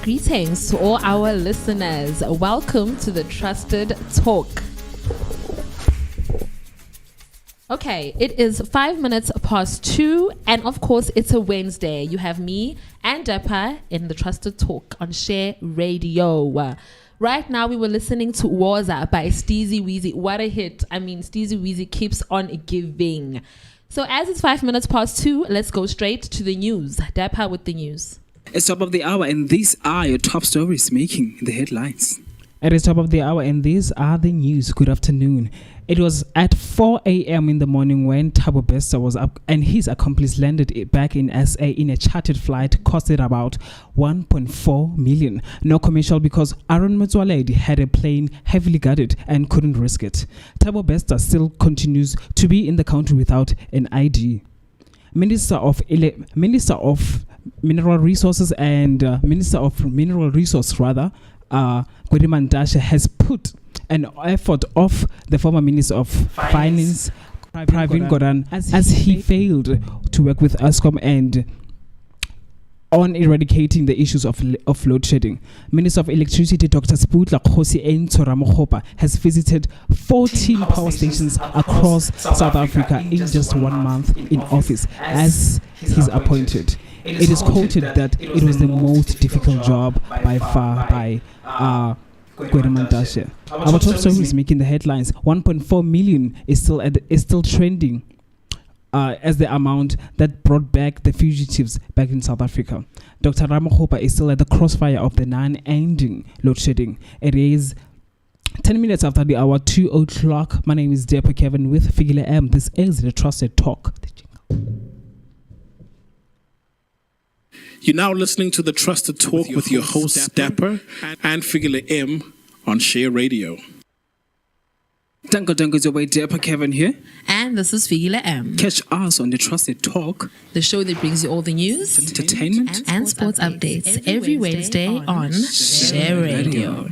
Greetings to all our listeners. Welcome to the Trusted Talk. Okay, it is 5 minutes past 2, and of course, it's a Wednesday. You have me and Dapper in the Trusted Talk on Share Radio. Right now, we were listening to Waza by Steezy Weezy. What a hit. I mean, Steezy Weezy keeps on giving. So as it's 5 minutes past 2, let's go straight to the news. Dapper with the news. It's top of the hour, and these are your top stories making the headlines. It is top of the hour, and these are the news. Good afternoon. It was at 4 a.m. in the morning when Thabo Bester was up and his accomplice landed back in SA in a chartered flight, costed about 1.4 million. No commercial because Aaron Motsoaledi had a plane heavily guarded and couldn't risk it. Thabo Bester still continues to be in the country without an ID. Minister of Mineral Resources and Minister of Mineral Resource rather, Gwedimantashe has put an effort of the former Minister of Finance, Pravin Gordhan, as he failed to work with Eskom and on eradicating the issues of load shedding. Minister of Electricity Dr. Sputla Khosi Ramogopa has visited 14 power stations across South Africa in just 1 month in office as he's appointed. It is quoted that it was the most difficult job by far by Gwedimantashe. Our top story is making the headlines. 1.4 million is still trending as the amount that brought back the fugitives back in South Africa. Dr. Ramogopa is still at the crossfire of the non-ending load shedding. It is 10 minutes after the hour, 2 o'clock. My name is Dapper Kevin with Fikile M. This is the Trusted Talk. You're now listening to the Trusted Talk with your hosts Dapper and Fikile M on Share Radio. Danko is your way, Dapper Kevin here. And this is Fikile M. Catch us on the Trusted Talk, the show that brings you all the news, entertainment, and sports updates every Wednesday on Share Radio.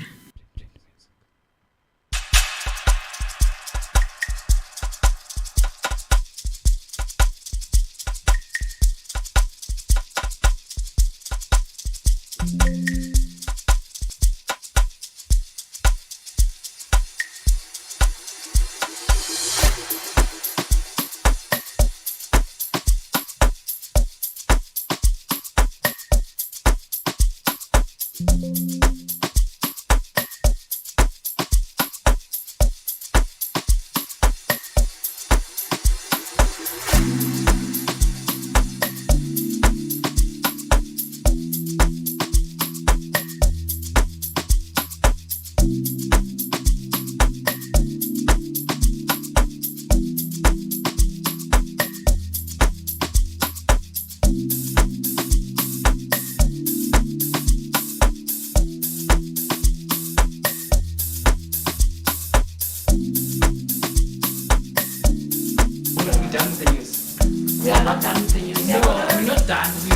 We are not dancing, you know. We're not done.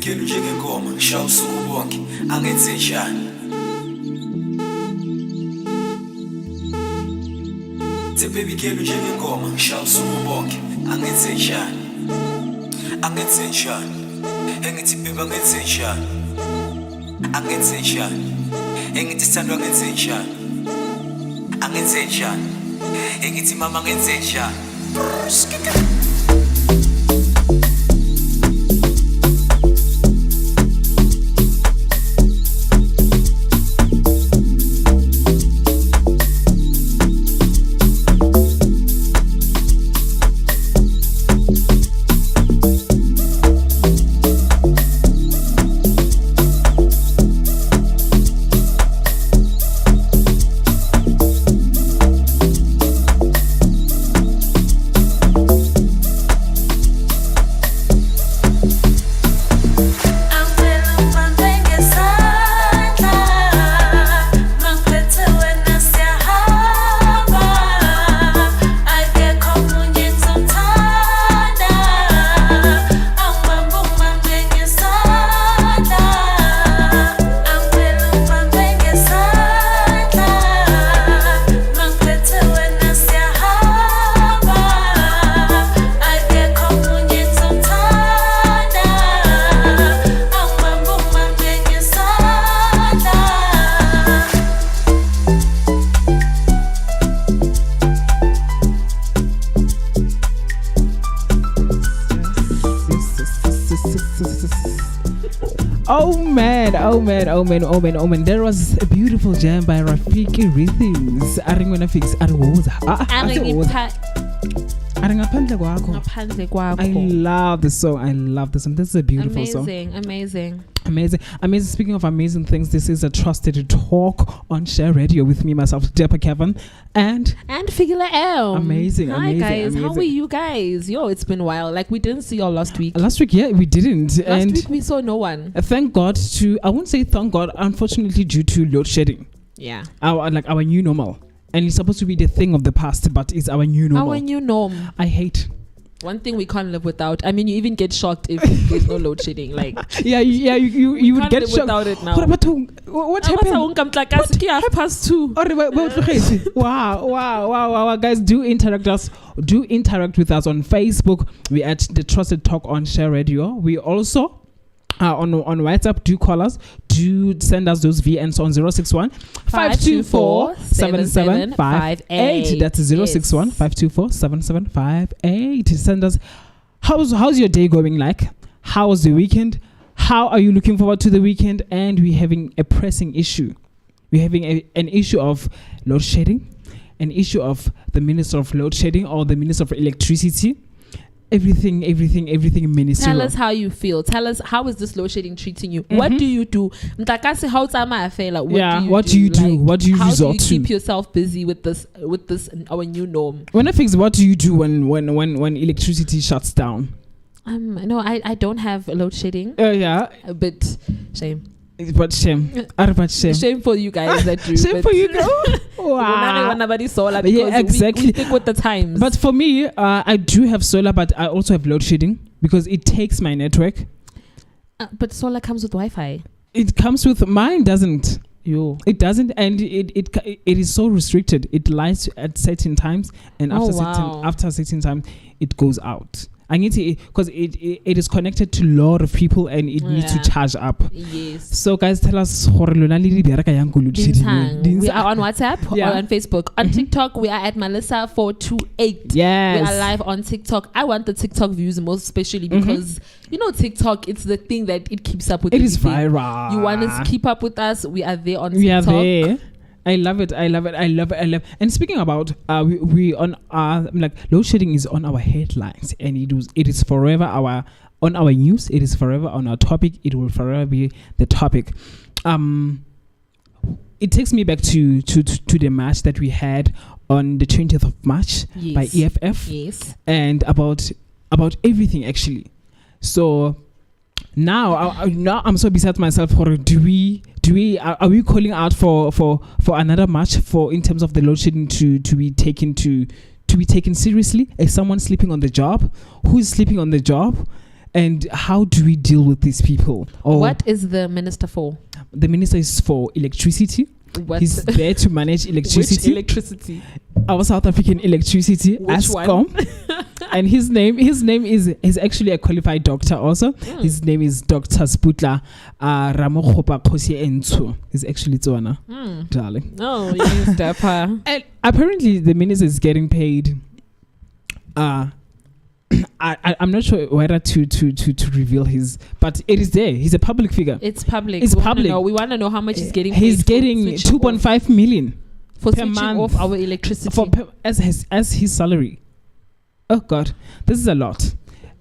Fikile njengengoma shawu usuku bonke angenze njani Fikile njengengoma shawu usuku bonke angenze njani angenze njani engithi beba ngenze njani angenze njani engithi sithandwa ngenze njani angenze njani engithi mama ngenze njani Oh man. There was a beautiful jam by Rafiki Rhythms. Aringwena fix Ariwoza. Ngaphandle kwakho. I love the song. This is a beautiful song. Amazing. Speaking of amazing things, this is a trusted talk on Share Radio with me, myself, Dapper Kevin, and Fikile M. Amazing. Hi guys, how are you guys? Yo, it's been a while. Like, we didn't see y'all last week. Last week, yeah, we didn't. Last week we saw no one. Thank God I won't say thank God, unfortunately, due to load shedding. Yeah. Our new normal. And it's supposed to be the thing of the past, but it's our new normal. Our new norm. I hate. One thing we can't live without. I mean, you even get shocked if there's no load shedding. Like, you would get shocked without it now. What happened? Past 2. Wow. Guys, do interact with us on Facebook. We at the Trusted Talk on Share Radio. We also on WhatsApp. Do call us. Do send us those VNs on 061 524 7758. That's 061 524 7758. Send us. How's your day going like? How's the weekend? How are you looking forward to the weekend? And we're having a pressing issue. We're having an issue of load shedding, an issue of the Minister of Load Shedding or the Minister of Electricity. Everything ministerial. Tell us how you feel. Tell us, how is this load shedding treating you? What do you do? What do you do? What do you how resort do you keep to? yourself busy with this our new norm? When I fix, what do you do when electricity shuts down? No, I don't have load shedding. Yeah. But shame. But shame. Shame for you guys that do. Shame for you. Wow. Yeah, exactly. We stick with the times. But for me, I do have solar, but I also have load shedding because it takes my network. But solar comes with Wi-Fi. It comes with mine. Doesn't. It doesn't, and it is so restricted. It lies at certain times, and after certain times, it goes out. I need to, because it is connected to a lot of people and it needs to charge up. Yes. So guys, tell us. We are on WhatsApp or on Facebook. On TikTok, we are at Melissa428. Yes. We are live on TikTok. I want the TikTok views most especially because TikTok, it's the thing that it keeps up with. It is viral. You want to keep up with us? We are there on TikTok. We are there. I love it. And speaking about, we on load shedding is on our headlines, and it is forever on our news. It is forever on our topic. It will forever be the topic. It takes me back to the match that we had on the 20th of March by EFF. Yes. And about everything actually. So now I'm so beside myself. Are we calling out for another match in terms of the load shedding to be taken seriously? Is someone sleeping on the job? Who is sleeping on the job? And how do we deal with these people? What is the minister for? The minister is for electricity. He's there to manage electricity. Which electricity? Our South African electricity, ASCOM. And his name is actually a qualified doctor also. His name is Dr. Sputla Ramokgopa Khosi Entso. He's actually Tswana, darling. Oh, yes, Dapper. And apparently the minister is getting paid. I'm not sure whether to reveal his, but it is there. He's a public figure. It's public. It's public. We want to know how much he's getting. He's getting 2.5 million for per switching month off our electricity as his salary. Oh God, this is a lot.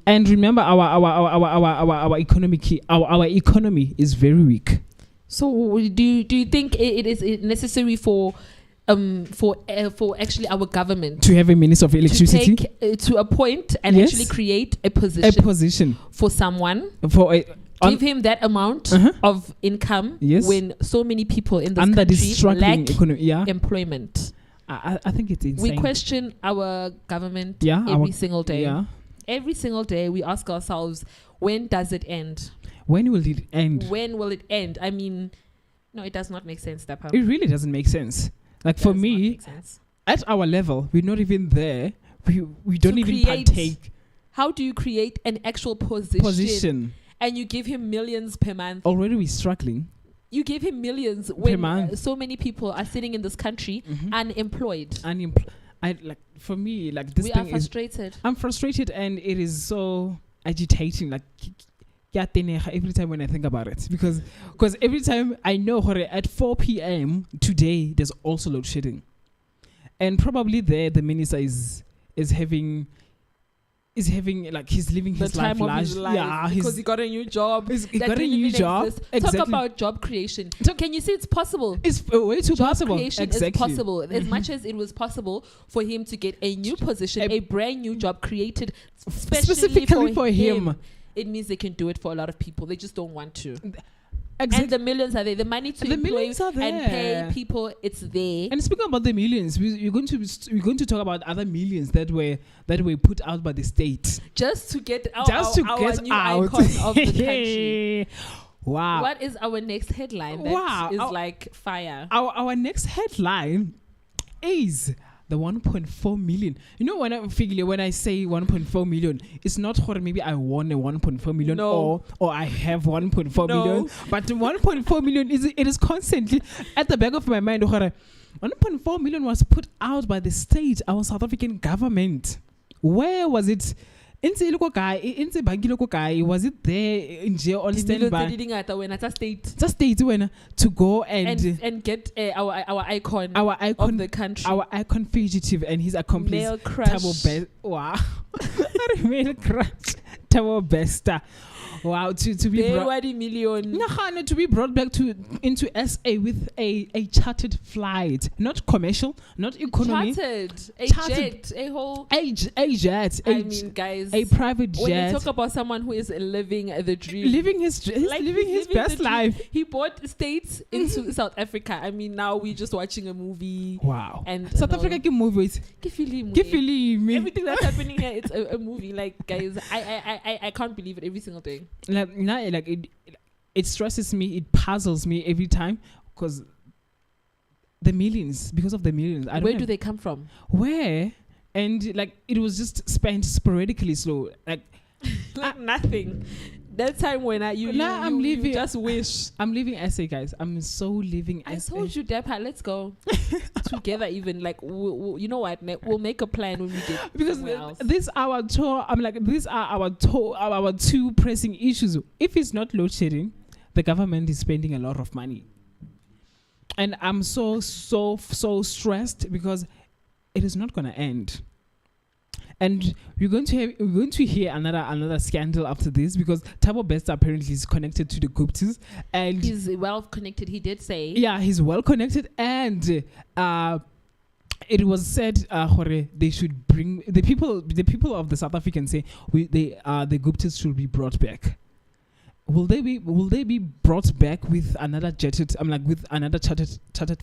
And remember, our economy is very weak. So do you think it is necessary for actually our government to have a minister of electricity to appoint and actually create a position for someone give him that amount of income when so many people in this country lack employment? I think it's insane. We question our government every single day. Yeah. Every single day we ask ourselves, when does it end? When will it end? When will it end? I mean, no, it does not make sense, Dapper. It really doesn't make sense. Like for me, at our level, we're not even there. We don't even partake. How do you create an actual position? And you give him millions per month. Already we're struggling. You give him millions when so many people are sitting in this country unemployed. For me, like this we thing are frustrated. I'm frustrated, and it is so agitating. Like, every time when I think about it, because every time I know at 4 p.m. today there's also load shedding, and probably the minister is having like he's living his time life of his life, yeah, because he got a new job. He got a new job. Exactly. Talk about job creation. Can you see it's possible? It's way too job possible. Creation is possible. As much as it was possible for him to get a new position, a brand new job created specifically for him. It means they can do it for a lot of people. They just don't want to. Exactly. And the millions are there. The money to employ and pay people, it's there. And speaking about the millions, we're going to talk about other millions that were put out by the state just to get our new out icon of the country. Wow. What is our next headline? That is like fire. Our next headline is the 1.4 million. You know, when I say 1.4 million, it's not maybe I won a 1.4 million or I have 1.4 million, but 1.4 million is constantly at the back of my mind. 1.4 million was put out by the state, our South African government. Where was it? Was it there in jail on standby? To go and get our icon of the country, our icon fugitive and his accomplice, male crush. Wow, male crush, Tabo Besta. Wow, to be to be brought back into SA with a chartered flight, not commercial, not economy. Chartered, jet, a whole jet. I mean, guys, a private jet. When you talk about someone who is living the dream, living his best life. He bought states into South Africa. I mean, now we're just watching a movie. Wow, and South Africa can movies. Everything that's happening here, it's a movie. Like, guys, I can't believe it every single day. It stresses me, it puzzles me every time because of the millions. Where do they come from? Where? And it was just spent sporadically, so nothing. That time when you just wish. I'm leaving SA, guys. I'm so leaving SA. I told you, Dapper, let's go together. Even you know what? We'll make a plan when we get because else. This our tour. These are our two pressing issues. If it's not load shedding, the government is spending a lot of money, and I'm so stressed because it is not going to end. And we're going to hear another scandal after this because Thabo Bester apparently is connected to the Guptas, and he's well connected. He did say, yeah, he's well connected, and it was said they should bring the people of the South African say the Guptas should be brought back. Will they be brought back with another chartered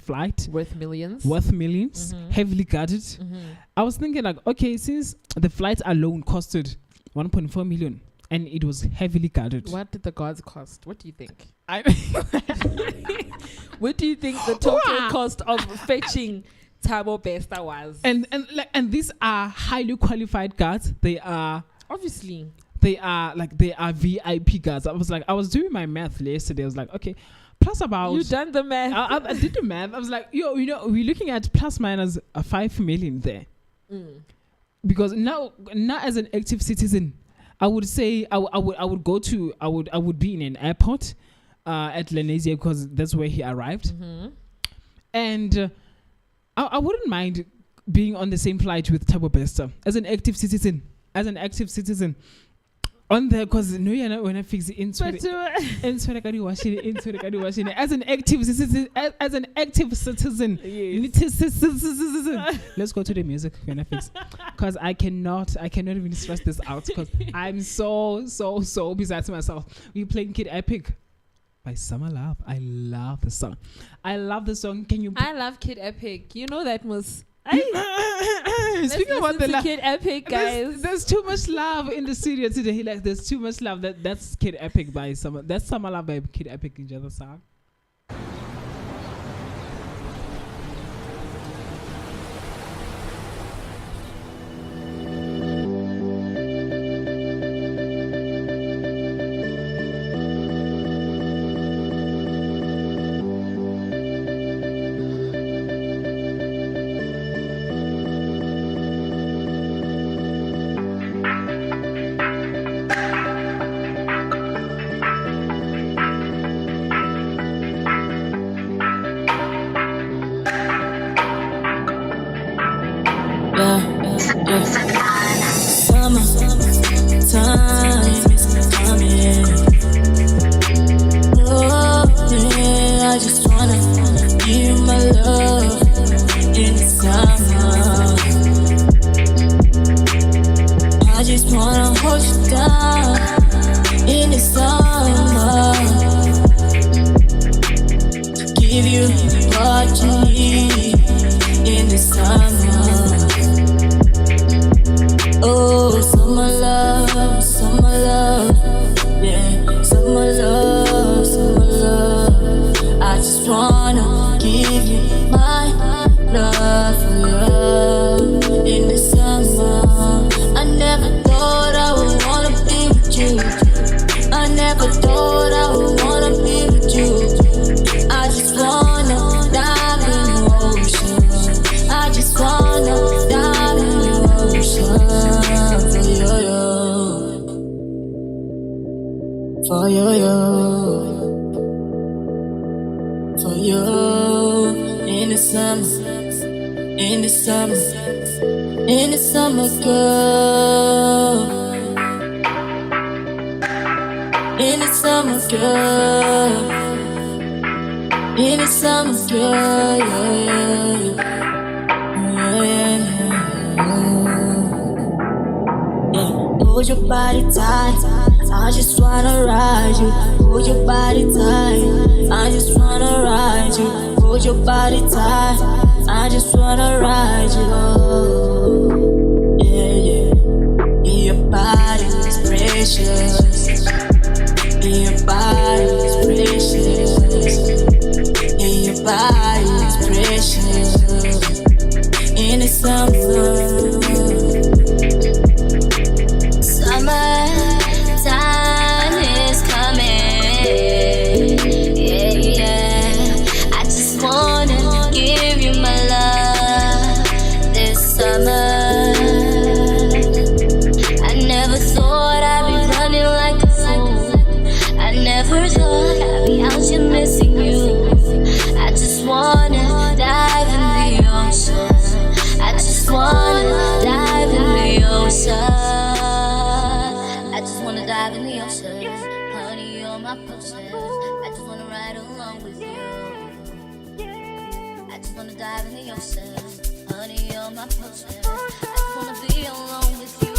flight worth millions, mm-hmm. heavily guarded? Mm-hmm. I was thinking okay, since the flight alone costed 1.4 million and it was heavily guarded, what did the guards cost? What do you think? What do you think the total cost of fetching Thabo Bester was? And these are highly qualified guards. They are obviously. They are VIP guards. I was doing my math yesterday. I was like, okay, plus about... You done the math. I did the math. I was like, we're looking at plus minus 5 million there. Mm. Because now as an active citizen, I would say I would be in an airport at Lenasia because that's where he arrived. Mm-hmm. And I wouldn't mind being on the same flight with Thabo Bester as an active citizen. On there, because when I fix it as an active citizen, let's go to the music when I fix, because I cannot even stress this out because I'm so besides myself. We're playing Kid Epic by Summer Love. I love the song. I love Kid Epic. You know that was. Speaking about the Kid Epic, guys, there's too much love in the studio today. There's too much love. That's Kid Epic by Summer. That's Summer Love by Kid Epic in the other song. Summertime is coming. Oh yeah, I just wanna give you my love in the summer. I just wanna hold you down in the summer. Give you what you need in the summer. Oh, summer love, yeah, summer love. I just wanna give you my love for love in the summer. I never thought I would wanna be with you. I never thought I would wanna be with you. I just wanna dive in the ocean. I just wanna dive in the ocean. For you, in the summer, girl, in the summer, girl, in the summer, girl, yeah. Hold your body tight, I just wanna ride you. Hold your body tight, I just wanna ride you. Hold your body tight, I just wanna ride you. Yeah. Your body is precious. Your body is precious. Your body is precious. In the summer. Summertime is coming, yeah. I just wanna give you my love this summer. I never thought I'd be running like a fool. I never thought I'd be out here missing you. I just wanna dive in the ocean. I just wanna dive in the ocean. Dive in the ocean, honey, you're my potion. I just wanna ride along with you. I just wanna dive in the ocean, honey, you're my potion. I just wanna be alone with you.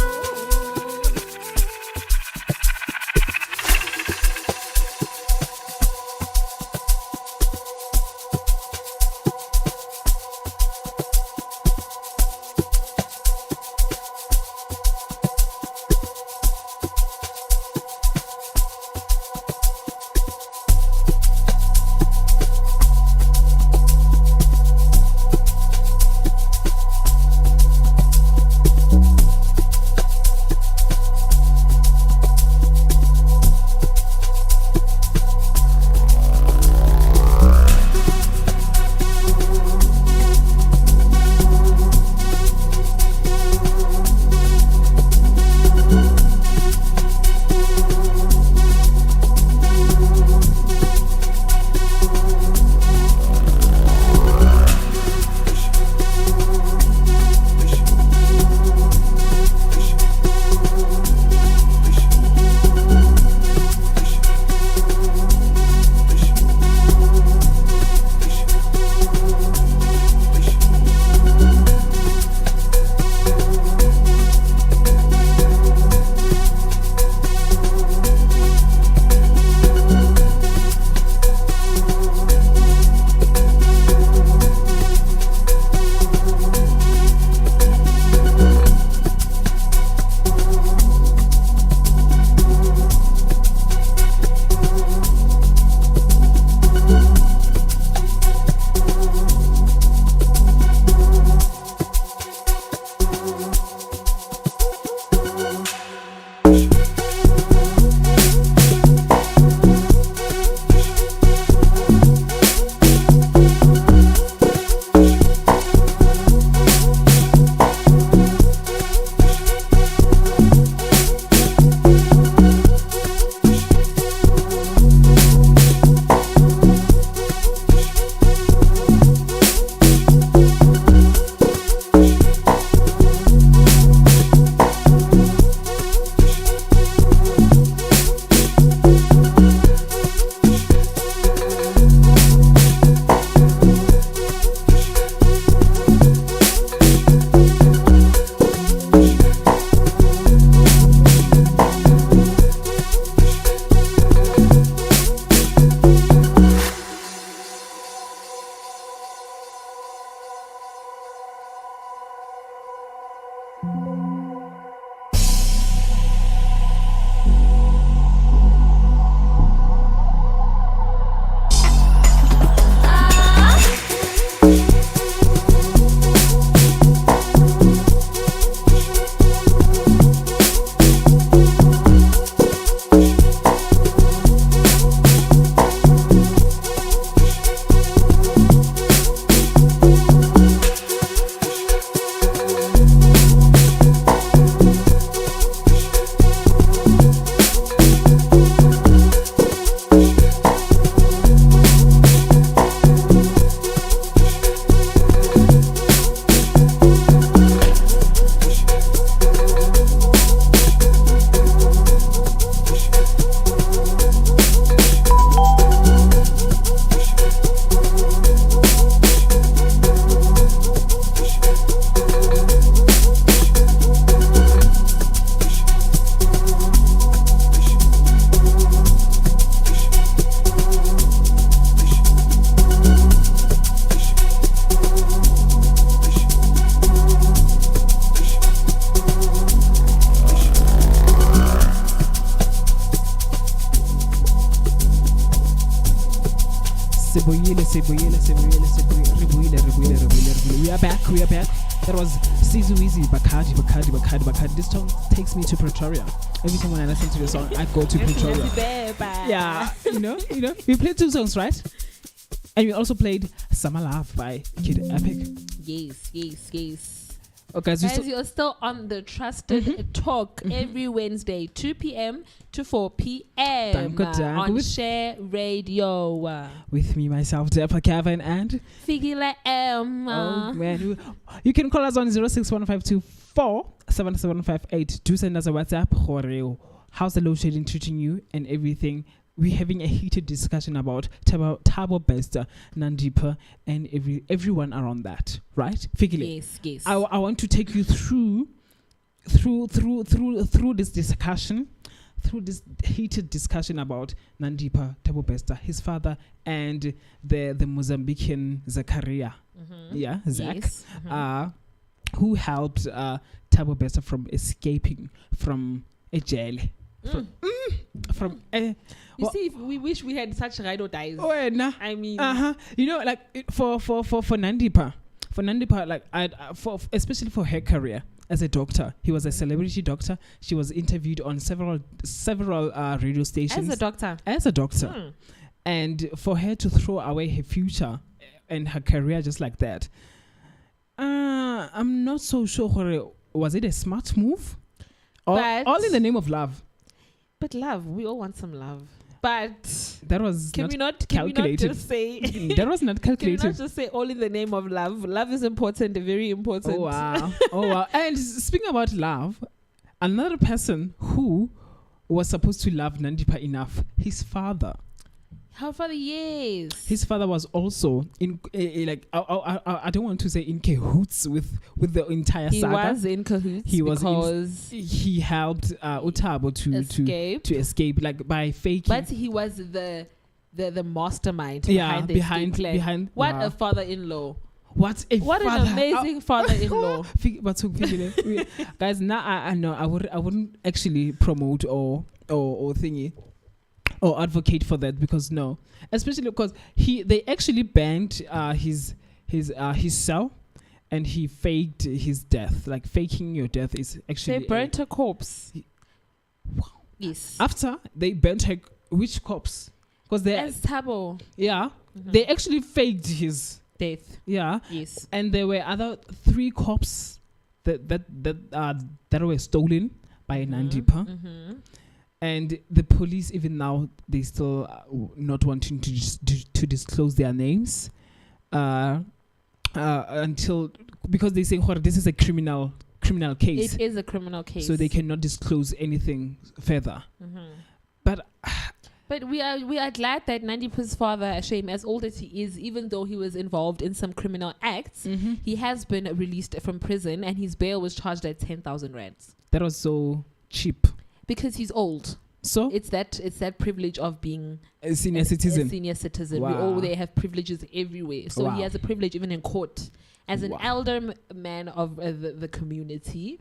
We are back. That was Sizu Easy, Bacardi. This song takes me to Pretoria. Every time when I listen to the song, I go to Pretoria. Yeah, you know. We played 2 songs, right? And we also played Summer Love by Kid Epic. Yes. Okay, so guys, you're still on the Trusted Talk every Wednesday, 2 p.m. to 4 p.m. on Share Radio. With me, myself, Dapper Kevin, and Fikile M. Oh, man. You can call us on 0615247758. Do send us a WhatsApp. How's the load shedding treating you and everything? We're having a heated discussion about Thabo Bester, Nandipa, and everyone around that, right? Fikile. Yes. I want to take you through this discussion, through this heated discussion about Nandipa, Thabo Bester, his father, and the Mozambican Zakaria, Zach, yes. who helped Thabo Bester from escaping from a jail. You see, if we wish we had such ride or dies. I mean, like for Nandipa, like especially for her career as a doctor, he was a celebrity doctor. She was interviewed on several radio stations as a doctor, and for her to throw away her future and her career just like that, I'm not so sure. Was it a smart move? All in the name of love. But love, we all want some love. But that was can we not just say that was not calculated? Can we not just say all in the name of love? Love is important, very important. Oh wow. And speaking about love, another person who was supposed to love Nandipa enough, his father. Her father, yes. His father was also in I don't want to say in cahoots with the entire saga. He was in cahoots because he helped Utabo to escape, like by faking. But he was the mastermind behind the escape plan. What a father-in-law! What an amazing father-in-law! Guys, now I know I wouldn't actually promote or thingy or advocate for that, because no, especially because they actually banned his cell, and he faked his death. Like, faking your death is actually they burnt a corpse. Wow. Yes. After they burnt her, which corpse? Because as Thabo. Yeah. They actually faked his death. Yeah. Yes. And there were other 3 corpses that were stolen by Nandipa. And the police, even now, they still not wanting to disclose their names until, because they say this is a criminal case. It is a criminal case, so they cannot disclose anything further. But we are glad that Nandipa's father, Shame, as old as he is, even though he was involved in some criminal acts, he has been released from prison, and his bail was charged at 10,000 rands. That was so cheap. Because he's old. So it's that privilege of being a senior citizen. Wow. They have privileges everywhere. So he has a privilege even in court. As an elder man of the community,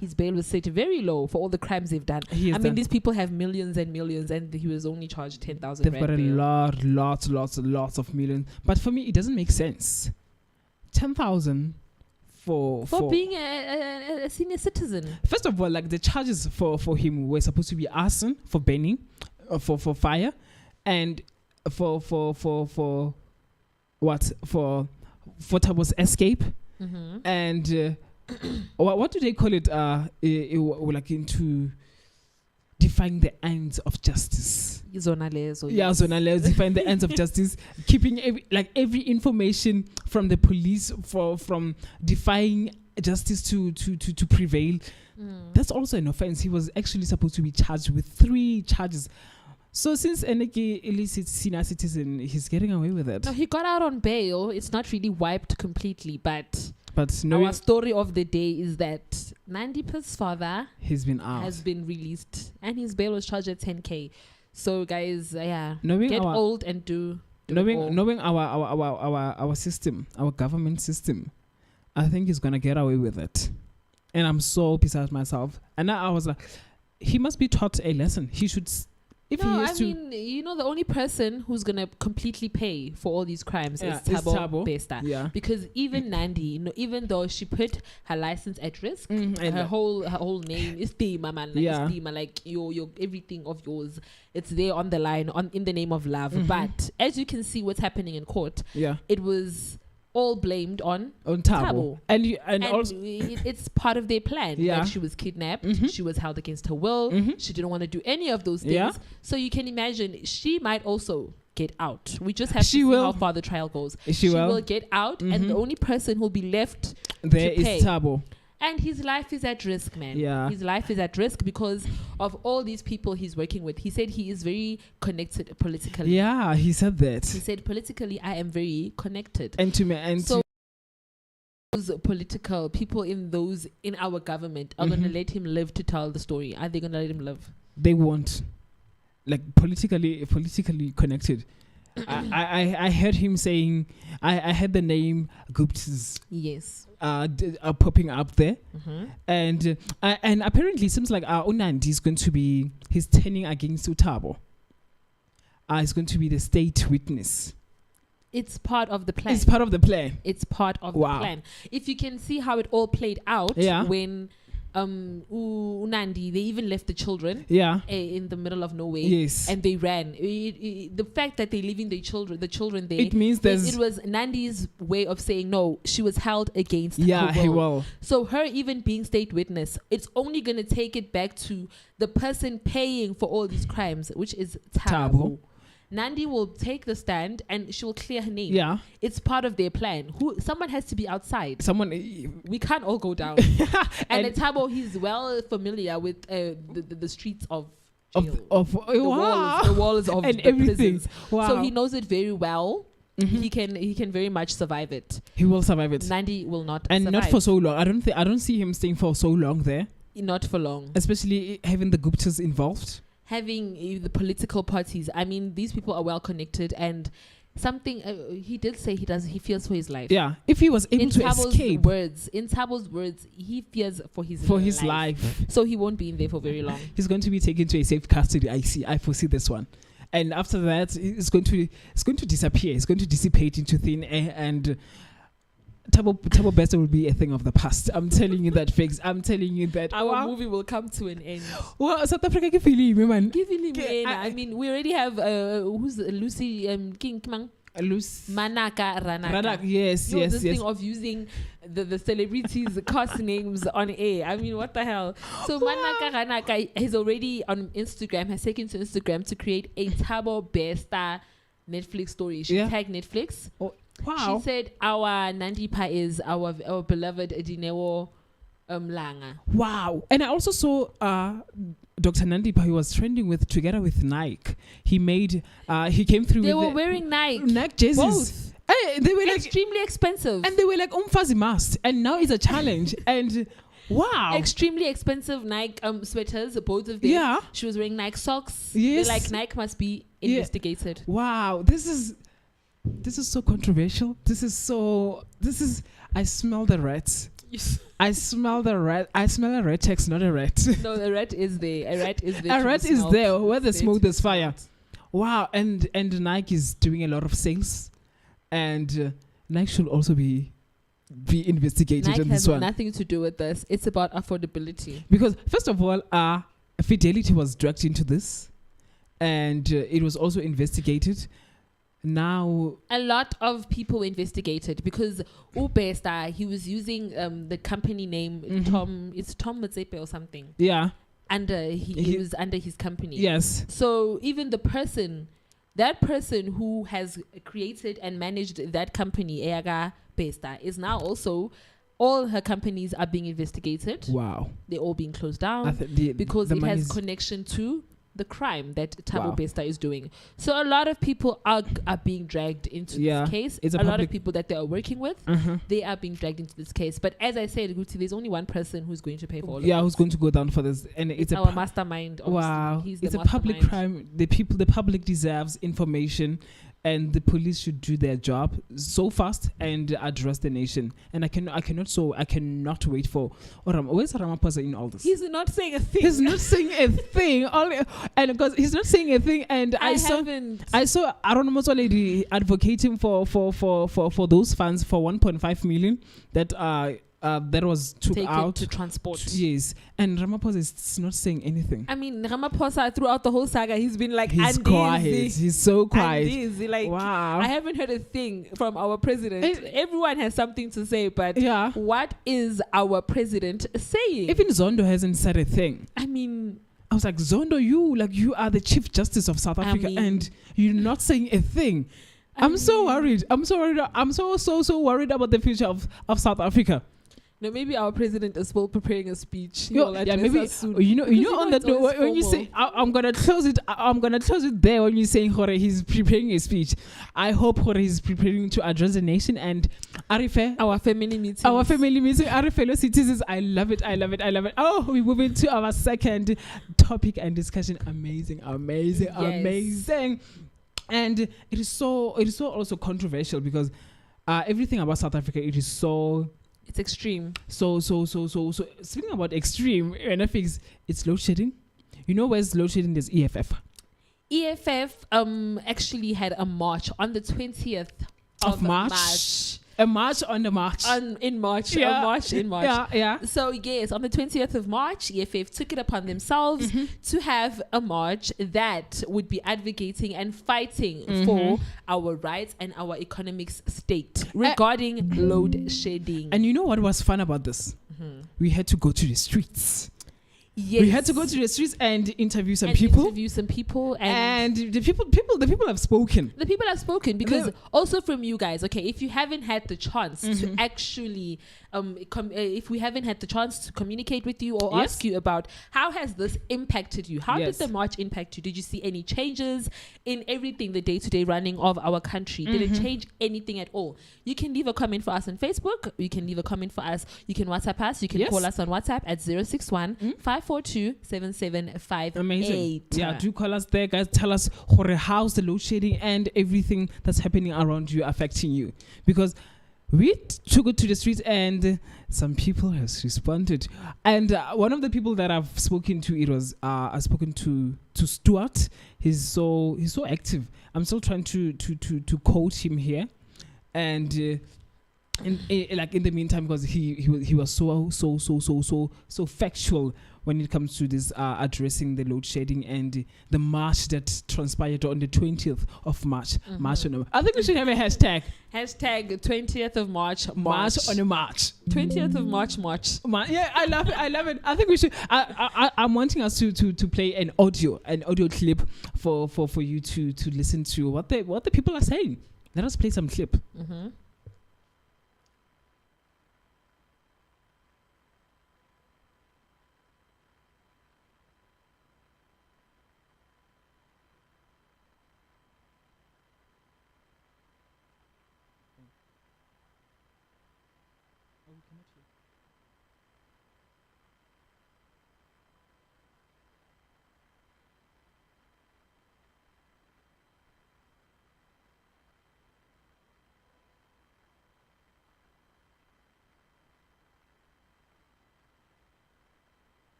his bail was set very low for all the crimes they've done. These people have millions and millions, and he was only charged 10,000. They've got lots of millions. But for me, it doesn't make sense. 10,000 for being a senior citizen. First of all, like, the charges for him were supposed to be arson, for burning, for fire, and for Thabo's escape, and what do they call it? Like, into defying the ends of justice. Zonales, defying the ends of justice, keeping every information from the police from defying justice to prevail. That's also an offense. He was actually supposed to be charged with 3 charges. So since Eneke illicit senior citizen, he's getting away with it. No, he got out on bail. It's not really wiped completely, but our story of the day is that Nandipa's father has been released, and his bail was charged at 10K. So guys, get old and do knowing our system, our government system, I think he's gonna get away with it. And I'm so beside myself. And now I was like, he must be taught a lesson. He should If No, he I has to, mean, the only person who's gonna completely pay for all these crimes Yeah, is is Thabo Thabo. Bester. Yeah. Because even Nandi, even though she put her license at risk, and her whole name is Tima, man. Like, Yeah. it's Tima, like your everything of yours, it's there on the line, in the name of love. Mhm. But as you can see, what's happening in court, yeah, it was all blamed on on Thabo. Thabo. And also, it's part of their plan. Yeah. That she was kidnapped, Mhm. she was held against her will, Mhm. she didn't want to do any of those things. Yeah. So you can imagine she might also get out. We just have She to see will. how far the trial goes. She will. will get out, and Mhm. the only person who'll be left, there to is pay. Thabo. and his life is at risk, man. Yeah. His life is at risk because of all these people he's working with. He said he is very connected politically. Yeah, he said that. He said politically, I am very connected. And to me, and So to, those political people in our government are going to Mhm. let him live to tell the story. Are they going to let him live? they won't, like, politically connected. I heard him saying, I heard the name Guptas Yes. are popping up there, Mm-hmm. and apparently it seems like Unandi is going to be, he's turning against Utabo. He's going to be the state witness. It's part of the plan. It's part of the plan. It's part of Wow. the plan. If you can see how it all played out, Yeah. when Unandi, they even left the children Yeah. in the middle of nowhere. Yes. And they ran. The fact that they're leaving the children there, It means there's it was Nandi's way of saying no. She was held against yeah, her he will. will. So her even being state witness, it's only going to take it back to the person paying for all these crimes, which is Thabo. Thabo. Nandi will take the stand and she will clear her name. Yeah. It's part of their plan. Someone has to be outside. Someone We can't all go down. and Thabo, he's well familiar with the streets of jail. of wow. the walls of And the everything. prisons. Wow. So he knows it very well. Mhm. He can very much survive it. He will survive it. Nandi will not And survive. not for so long. I don't see him staying for so long there, Not for long. especially having the Guptas involved. Having the political parties, I mean, these people are well connected, and something he did say he fears for his life. Yeah, if he was able In to Thabo's escape words, he fears for his life, So he won't be in there for very long. he's going to be taken to a safe custody. I foresee this one, and after that, it's going to disappear. It's going to dissipate into thin air, and Thabo Bester will be a thing of the past. I'm telling you that, Figs. I'm telling you that. Our movie will come to an end. Well, South Africa can feel it, man. Giving him Okay, I mean, we already have who's Lucy King Mang Loose. Manaka Ranaka. Radak, yes, You know, yes, this yes. thing of using the celebrities' cast names on air. I mean, what the hell? So Manaka Ranaka is already on Instagram, has taken to Instagram to create a Thabo Bester Netflix story. She Yeah. tagged Netflix. Oh, wow. She said our Nandipa is our beloved Dinewo Langa. Wow. And I also saw Dr. Nandipa, he was trending together with Nike. He came through They with were wearing Nike. Nike jerseys. Both. They were like, Extremely expensive. and they were like Umfazi must. And now it's a challenge. And wow. Extremely expensive Nike sweaters, both of them. Yeah. She was wearing Nike socks. Yes. They're like, Nike must be Yeah. investigated. Wow. This is so controversial. I smell the rats. I smell the rat. I smell a rat text, not a rat. No, the rat is there. A rat is there. A to rat be is smelled. there. Where there's There smoke, to there's be fire. smelled. Wow. And Nike is doing a lot of sales. And Nike should also be investigated Nike in has this one. nothing to do with this. It's about affordability. Because first of all, Fidelity was dragged into this. And it was also investigated. Now, A lot of people were investigated because Ubesta, he was using the company name Mhm. It's Tom Motsepe or something. yeah, He was under his company. yes. So even that person who has created and managed that company, Eaga Besta, is now also, all her companies are being investigated. Wow. They're all being closed down because the it has money's- connection to the crime that Thabo Wow. Besta is doing. So a lot of people are being dragged into Yeah, this case. it's a a lot of public- people that they are working with, Uh-huh. they are being dragged into this case. But as I said, Guti, there's only one person who's going to pay for all Yeah, of who's this. going to go down for this? And it's Our mastermind. Obviously. wow. He's It's the a public mastermind. crime. The public deserves information, and the police should do their job so fast and address the nation. And I cannot wait for. Where's Ramaphosa in all this? He's not saying a thing. He's not saying a thing. And because he's not saying a thing, and I saw Aaron Motsoaledi advocating for those funds for 1.5 million that was took Taken out to transport. Yes, and Ramaphosa is not saying anything. I mean, Ramaphosa throughout the whole saga, he's been like, He's quiet. He's so quiet. Like, wow. I haven't heard a thing from our president. Everyone has something to say, but yeah, what is our president saying? Even Zondo hasn't said a thing. I mean, I was like, Zondo, you are the Chief Justice of South Africa, and you're not saying a thing. I'm so worried. I'm so worried. I'm so worried about the future of South Africa. No, maybe our president is still preparing a speech. Maybe on that note, when you say I'm gonna close it there. When you're saying Hore, he's preparing a speech, I hope Hore is preparing to address the nation and Arife, our family meeting, our fellow citizens. I love it. Oh, we move into our second topic and discussion. Amazing. And it is so also controversial because everything about South Africa, it's extreme. So speaking about extreme, it's load shedding. You know where's load shedding? There's EFF. EFF actually had a march on the 20th of March. A march on the March. In March. Yeah. A march in March. Yeah. So yes, on the 20th of March, EFF took it upon themselves to have a march that would be advocating and fighting for our rights and our economic state regarding load shedding. And you know what was fun about this? We had to go to the streets. Yes. We had to go to the streets and interview some people. And the people have spoken. The people have spoken because also from you guys, okay, if you haven't had the chance to actually if we haven't had the chance to communicate with you or ask you about how has this impacted you? How did the march impact you? Did you see any changes in everything, the day-to-day running of our country? Did it change anything at all? You can leave a comment for us on Facebook. You can leave a comment for us. You can WhatsApp us. You can call us on WhatsApp at 061-542-7758. Amazing. Yeah, do call us there, guys. Tell us how's the load shedding and everything that's happening around you affecting you. Because we took it to the streets and some people has responded. And one of the people that I've spoken to, I've spoken to Stuart. He's so active. I'm still trying to quote him here. And in the meantime, because he was so factual when it comes to this addressing the load shedding and the march that transpired on the 20th of March. I think we should have a hashtag. Hashtag 20th of March. March on a March. 20th of March. Yeah, I love it. I think we should. I'm wanting us to play an audio clip for you to listen to what the people are saying. Let us play some clip.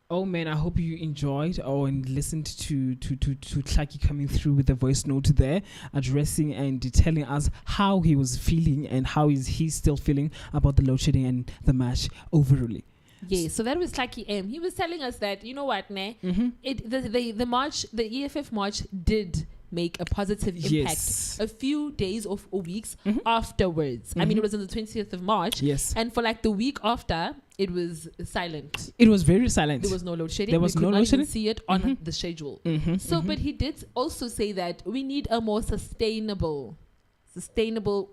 Oh man, I hope you enjoyed and listened to Tlaki coming through with a voice note there, addressing and telling us how he was feeling and how is he still feeling about the load shedding and the match overall. Yeah, so that was Fikile M. He was telling us that, you know what, the march, the EFF march did make a positive impact Yes. a few days or weeks afterwards. I mean, it was on the 20th of March. Yes. And for like the week after, it was silent. It was very silent. There was no load shedding. There was we no could load not even shedding. see it on the schedule. So, but he did also say that we need a more sustainable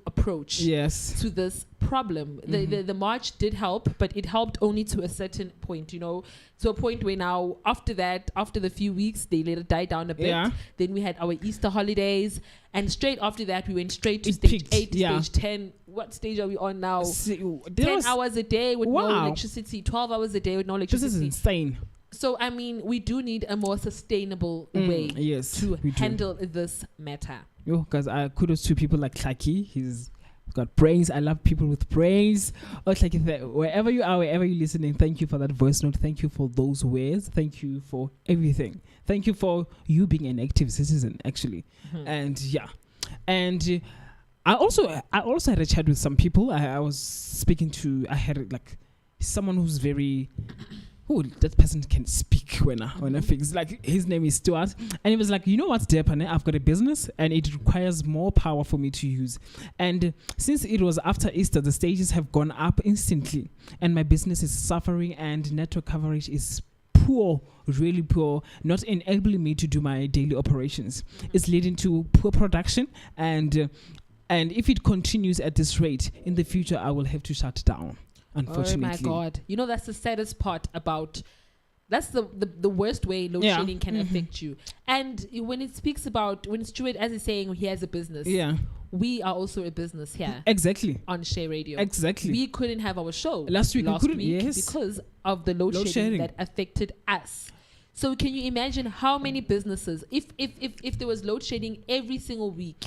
approach Yes. to this problem. The march did help, but it helped only to a certain point, to a point where now after the few weeks, they let it die down a bit. Yeah. Then we had our Easter holidays, and straight after that, we went straight to It stage peaked, 8, yeah. stage 10. What stage are we on now? 10 hours a day with no Wow. electricity, 12 hours a day with no This is electricity. insane. So, I mean, we do need a more sustainable way Yes, to we do. handle this matter. Yo, because kudos to people like Tlaki. He's got brains. I love people with brains. Oh, Tlaki, wherever you are, wherever you're listening, thank you for that voice note. Thank you for those words. Thank you for everything. Thank you for you being an active citizen, actually. And yeah, and I also had a chat with some people. I was speaking to. I had like someone who's very. Oh, that person can speak when I fix. Like, his name is Stuart, and he was like, you know what, Dapper, I've got a business and it requires more power for me to use. And since it was after Easter, the stages have gone up instantly, and my business is suffering, and network coverage is poor, really poor, not enabling me to do my daily operations. It's leading to poor production, and if it continues at this rate in the future, I will have to shut down. Unfortunately. Oh my God. That's the saddest part about, that's the worst way load shedding can affect you. And when Stuart, as he's saying, he has a business. Yeah. We are also a business here. Exactly. On Share Radio. Exactly. We couldn't have our show Last week yes. because of the load shedding that affected us. So can you imagine how many businesses, if there was load shedding every single week,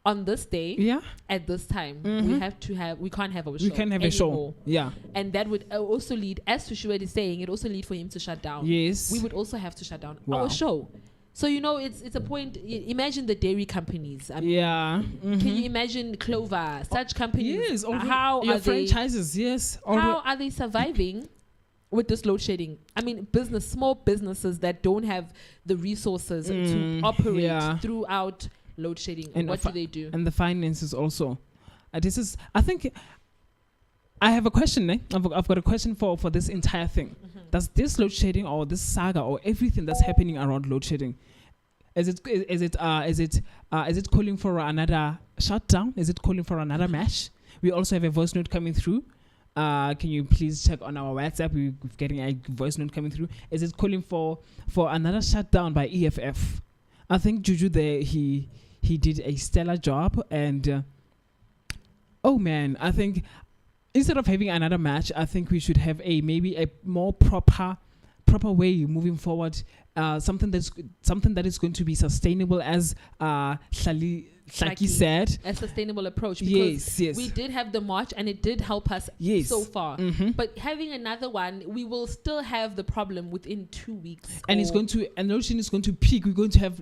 on this day, at this time, we can't have our show. We can't have anymore. a show. Yeah. And that would also lead, as Sushuet is saying, it also lead for him to shut down. Yes. We would also have to shut down our show. So, it's a point. Imagine the dairy companies. I mean, can you imagine Clover, such companies? Yes. How are franchises, yes. How are they surviving with this load shedding? I mean, small businesses that don't have the resources to operate throughout load shedding. And what do they do? And the finances also. I think I have a question. I've got a question for this entire thing. Does this load shedding or this saga or everything that's happening around load shedding, is it calling for another shutdown? Is it calling for another mash? We also have a voice note coming through. Can you please check on our WhatsApp? We're getting a voice note coming through. Is it calling for another shutdown by EFF? I think Juju there, he did a stellar job, and oh man, I think instead of having another match, I think we should have maybe a more proper way moving forward. Something that is going to be sustainable, as Tlaki said. A sustainable approach. Because yes. we did have the march and it did help us so far. But having another one, we will still have the problem within 2 weeks. And ocean is going to peak. We're going to have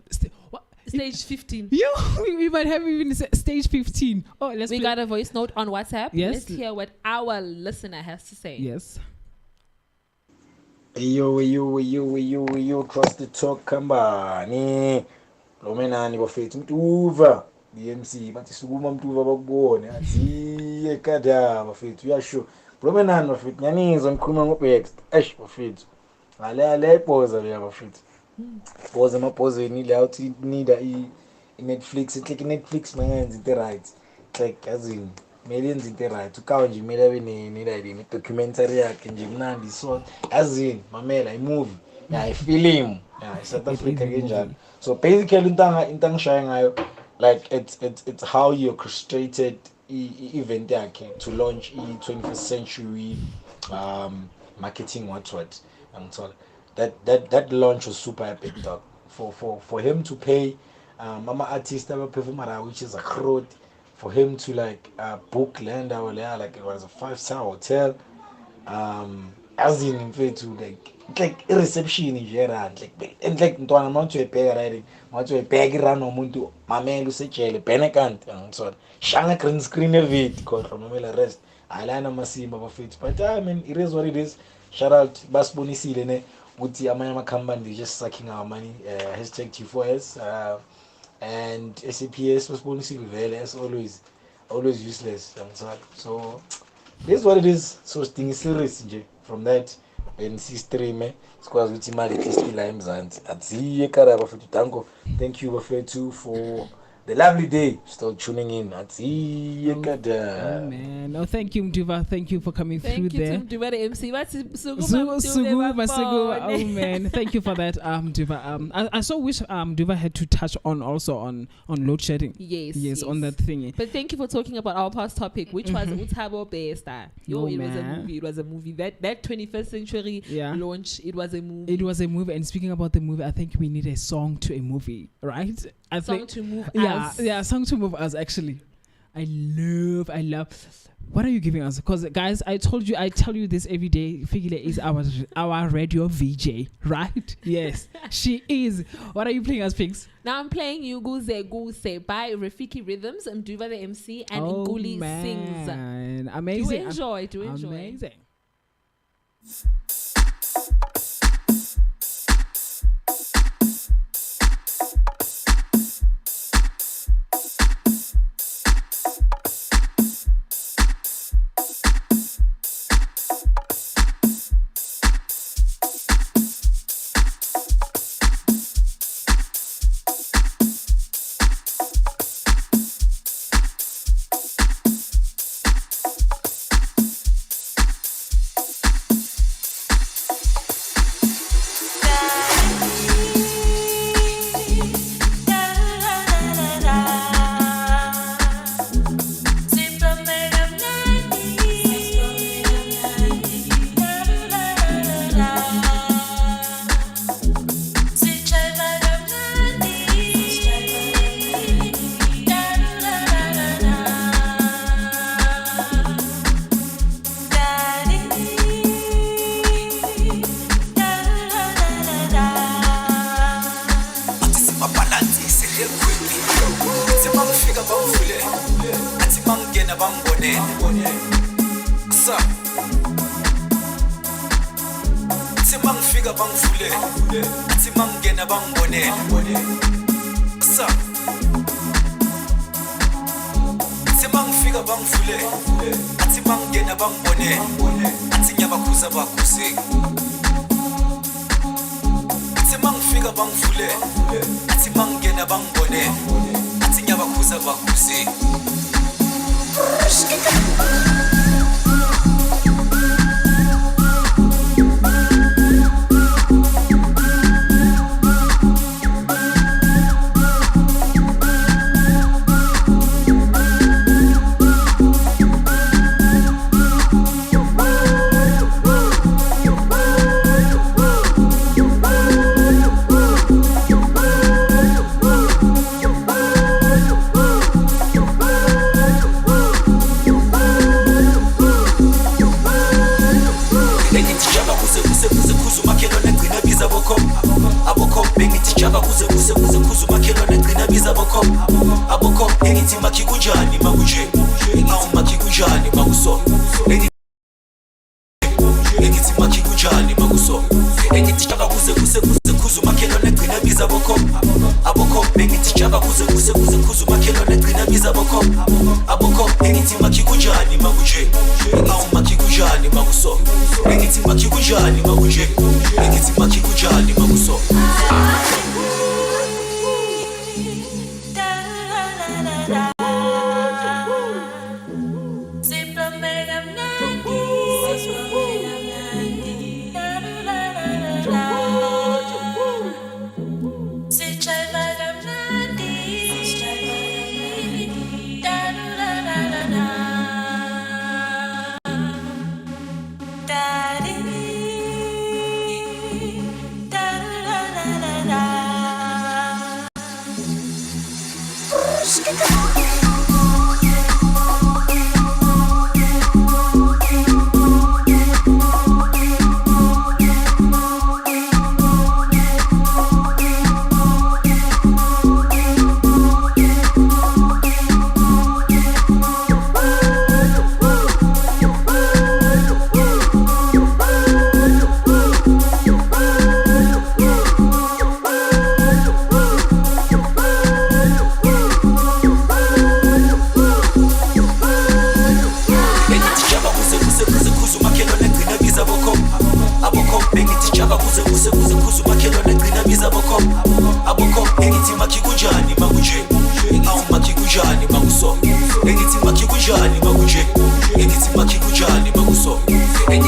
stage 15. We might have even stage 15. Oh, we got a voice note on WhatsApp. Yes. Let's hear what our listener has to say. Yes. Yo, trust the talk kambani. Lomenani bafethu mtuva. BMC bathi sukuma mtuva bakubone. Athi ekada bafethu yasho. Lomenani bafethu nyanizwa ngikhuluma ngobext. Bafethu. Ale pause le bafethu. Pause amapause la uthi nida Netflix, click Netflix mangenza into right. Like azini millions into right. Ukawa nje mele abe ne documentary yakhe nje mnandi so azini mamela movie. I film. South Africa kanjalo. So basically into ngishaya ngayo, like it's how you orchestrated event yakhe to launch 21st century marketing what I'm told. That launch was super epic, dog. For him to pay mama artist performer, which is a crowd, for him to like book land over there, like it was a 5-star hotel, as in mfethu like i-reception nje erand and like ntwana mawuthi uyibheka right mawuthi uyibheka irun womuntu mamela usejele bhene kanti angisona shanga green screen evidi kodwa mamela rest ayilana masimba bafethu but I mean it is what it is. Shout out basibonisile ne ukuthi amanye ama-company they just sucking our money hashtag G4S and SAPS basibonisile vele as always useless angisona so this is what it is. So sidinga i-series nje from that when si-streame sikwazi ukuthi imali ithi la emzansi adziye ekhaya bafethu danko thank you bafethu for the lovely day still tuning in adziye kada man. Oh, thank you Mduva, thank you for coming through there. Thank you to Mduva the MC. Oh man, thank you for that Mduva. I so wish Mduva had to touch on also on load shedding. Yes, on that thingy. But thank you for talking about our past topic, which was Utabo Besta. It was a movie. That 21st century launch, it was a movie. And speaking about the movie, I think we need a song to a movie, right? Song to move us. Yeah, song to move us actually. I love. What are you giving us? Because guys, I tell you this every day. Fikile is our radio VJ, right? Yes, she is. What are you playing us, Pigs? Now I'm playing you Guze Guse by Rafiki Rhythms, Mduva the MC, and Nguli sings. Amazing. Do enjoy. Amazing.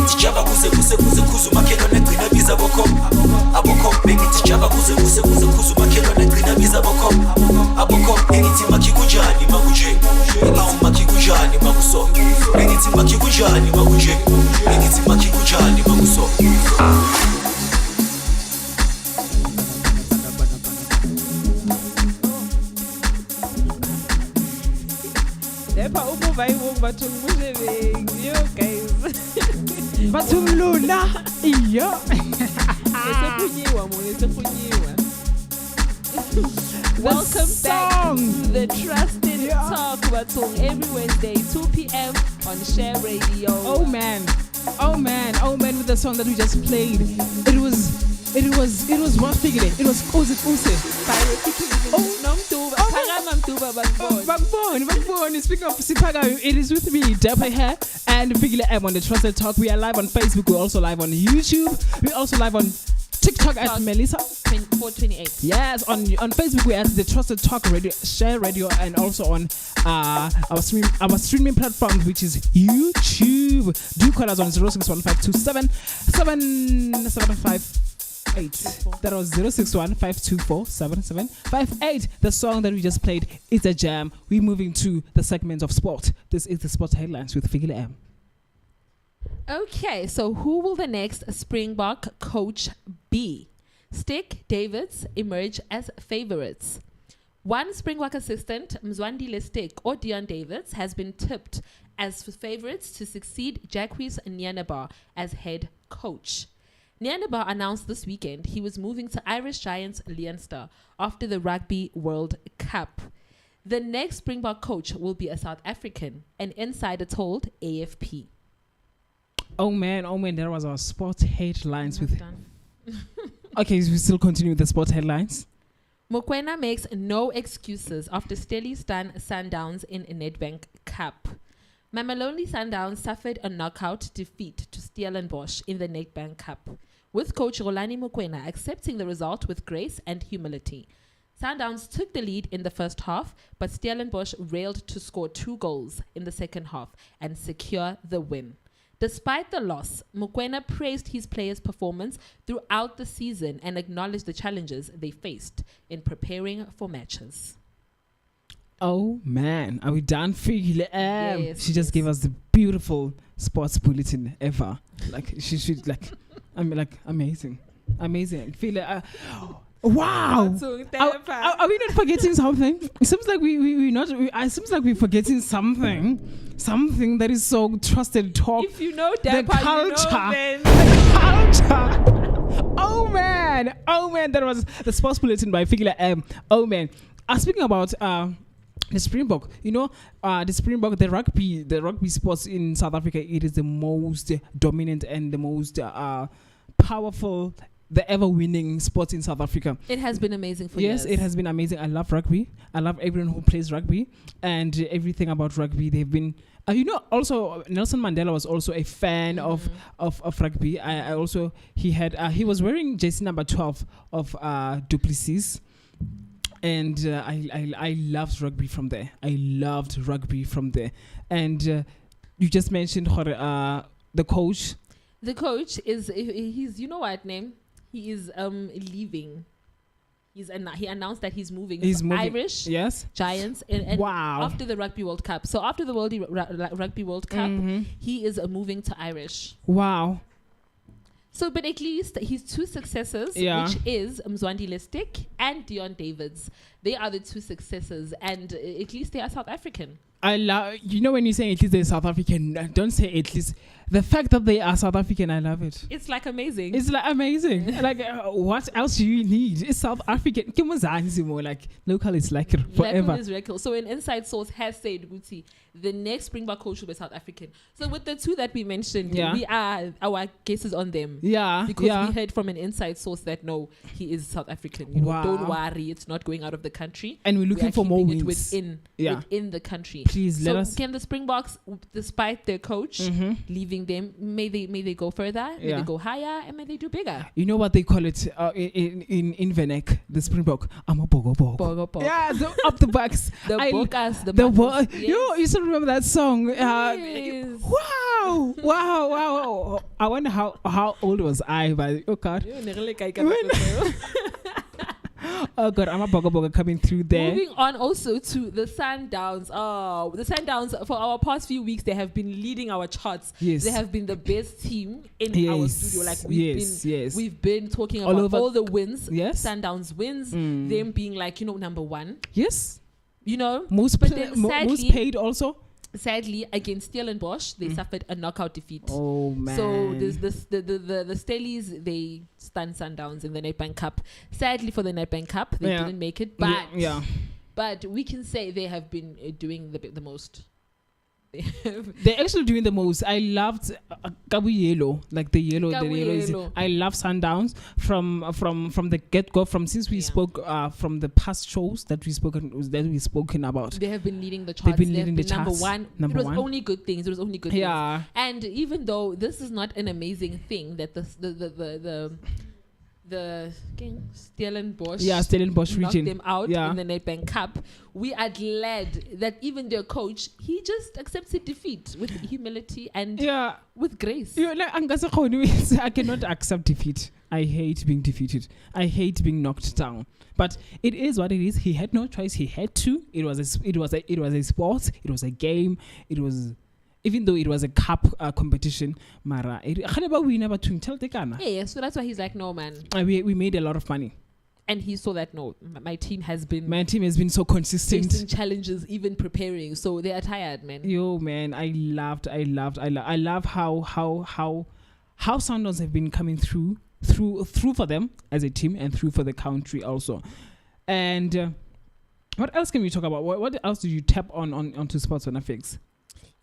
bengithi java kuze khuza umakhelwane egcina biza abokhom bengithi java kuze khuza umakhelwane egcina biza abokhom bengithi makhi kunjani makuje makhi kunjani makuso bengithi makhi kunjani makuje bengithi makhi kunjani makuso. Dapper umuva iwonke bathunga ubushebeki yo guys bathunga luna iyo Lesefunyiwa mo, lesefunyiwa. Welcome back to the Trusted Talk Batung every Wednesday 2 p.m. on Share Radio. Oh man, with the song that we just played. It was what Fikile? It was Use. Bagbone. Speaking of Sipaga, it is with me, Dapper here, and Fikile M on the Trusted Talk. We are live on Facebook. We're also live on YouTube. We're also live on TikTok at Melissa 428. Yes, on Facebook we at the Trusted Talk Radio, Share Radio, and also on our streaming platform, which is YouTube. Do call us on 0615277 7758. That was 06152477758. The song that we just played is a jam. We're moving to the segment of sport. This is the sport headlines with Fikile M. Okay, so who will the next Springbok coach be? Stick Davids emerge as favorites. One Springbok assistant, Mzwandile Stick or Dion Davids, has been tipped as favorites to succeed Jacques Nyanaba as head coach. Nyanaba announced this weekend he was moving to Irish Giants Leinster after the Rugby World Cup. The next Springbok coach will be a South African, an insider told AFP. Oh man, that was our sport headlines with. Okay, so we still continue with the sport headlines. Mokoena makes no excuses after Steli stun Sundowns in a Nedbank Cup. Mamelodi Sundowns suffered a knockout defeat to Stellenbosch in the Nedbank Cup, with coach Rolani Mokoena accepting the result with grace and humility. Sundowns took the lead in the first half, but Stellenbosch railed to score 2 goals in the second half and secure the win. Despite the loss, Mokoena praised his players' performance throughout the season and acknowledged the challenges they faced in preparing for matches. Oh man, are we done, Fikile? Yes, she just gave us the beautiful sports bulletin ever. Like she should amazing. Feel wow. Are we not forgetting something? It seems like it seems like we're forgetting something. Something that is so trusted talk. If you know Dapper, the culture. you know then. The culture. Oh man, that was the sports bulletin by Fikile M. Oh man. Speaking about the Springbok, the Springbok, the rugby sports in South Africa, it is the most dominant and the most powerful, the ever-winning sport in South Africa. It has been amazing for years. Yes, it has been amazing. I love rugby. I love everyone who plays rugby and everything about rugby. They've been, also Nelson Mandela was also a fan of rugby. He was wearing jersey number 12 of Duplessis. And I loved rugby from there. And you just mentioned the coach. The coach he's you know what name? He is leaving. He announced that he's moving. Irish Giants and wow. After the Rugby World Cup. So after the Rugby World Cup, he is moving to Irish. Wow. So, but at least his 2 successors, which is Mzwandile Stick and Dion Davids, they are the 2 successors, and at least they are South African. I love, when you say at least they're South African, don't say at least. The fact that they are South African, I love it. It's like amazing. Like, what else do you need? It's South African. Like, local is like forever. Local is record. So an inside source has said, Guti, the next Springbok coach will be South African. So with the 2 that we mentioned, we are our guesses on them. Yeah. Because we heard from an inside source that no, he is South African. Wow. Don't worry, it's not going out of the country. And we're looking for more wins within the country. Please let us. Can the Springboks, despite their coach leaving leaving them. May they go further, may they go higher, and may they do bigger. You know what they call it in Venek, the Springbok? I'm a bogo. Yeah, up the backs. The bokas, the bokas. Yes. You still remember that song? Yes. Wow. I wonder how old was I? But oh God. Oh God, I'm a boga coming through there. Moving on also to the Sundowns. Oh, the Sundowns for our past few weeks, they have been leading our charts. Yes. They have been the best team in our studio. Like we've been talking about all the wins. Yes. Sundowns wins. Them being like, number one. Yes. Most paid also. Sadly, against Stellenbosch, they suffered a knockout defeat. Oh man! So there's the Stellies, they stunned Sundowns in the Nedbank Cup. Sadly for the Nedbank Cup, they didn't make it. But we can say they have been doing the most. They're actually doing the most. I loved Kabu Yellow, like the yellow. I love Sundowns from the get go. Since we spoke from the past shows that we've spoken about. They have been leading the charts. They've been leading the charts. Number one. It was only good things. Yeah. And even though this is not an amazing thing that the Stellenbosch knocked region them out in the Nedbank Cup, we are glad that even their coach, he just accepted defeat with humility and with grace. I cannot accept defeat. I hate being defeated. I hate being knocked down. But it is what it is. He had no choice. He had to. It was a sport. It was a game. It was. Even though it was a cup competition, Mara, so that's why he's like, no, man. We made a lot of money. And he saw that, no, my team has been so consistent. Facing challenges, even preparing. So they are tired, man. Yo, man, I love how Sundowns have been coming through for them as a team and through for the country also. And what else can we talk about? What else do you tap onto Sports on FX?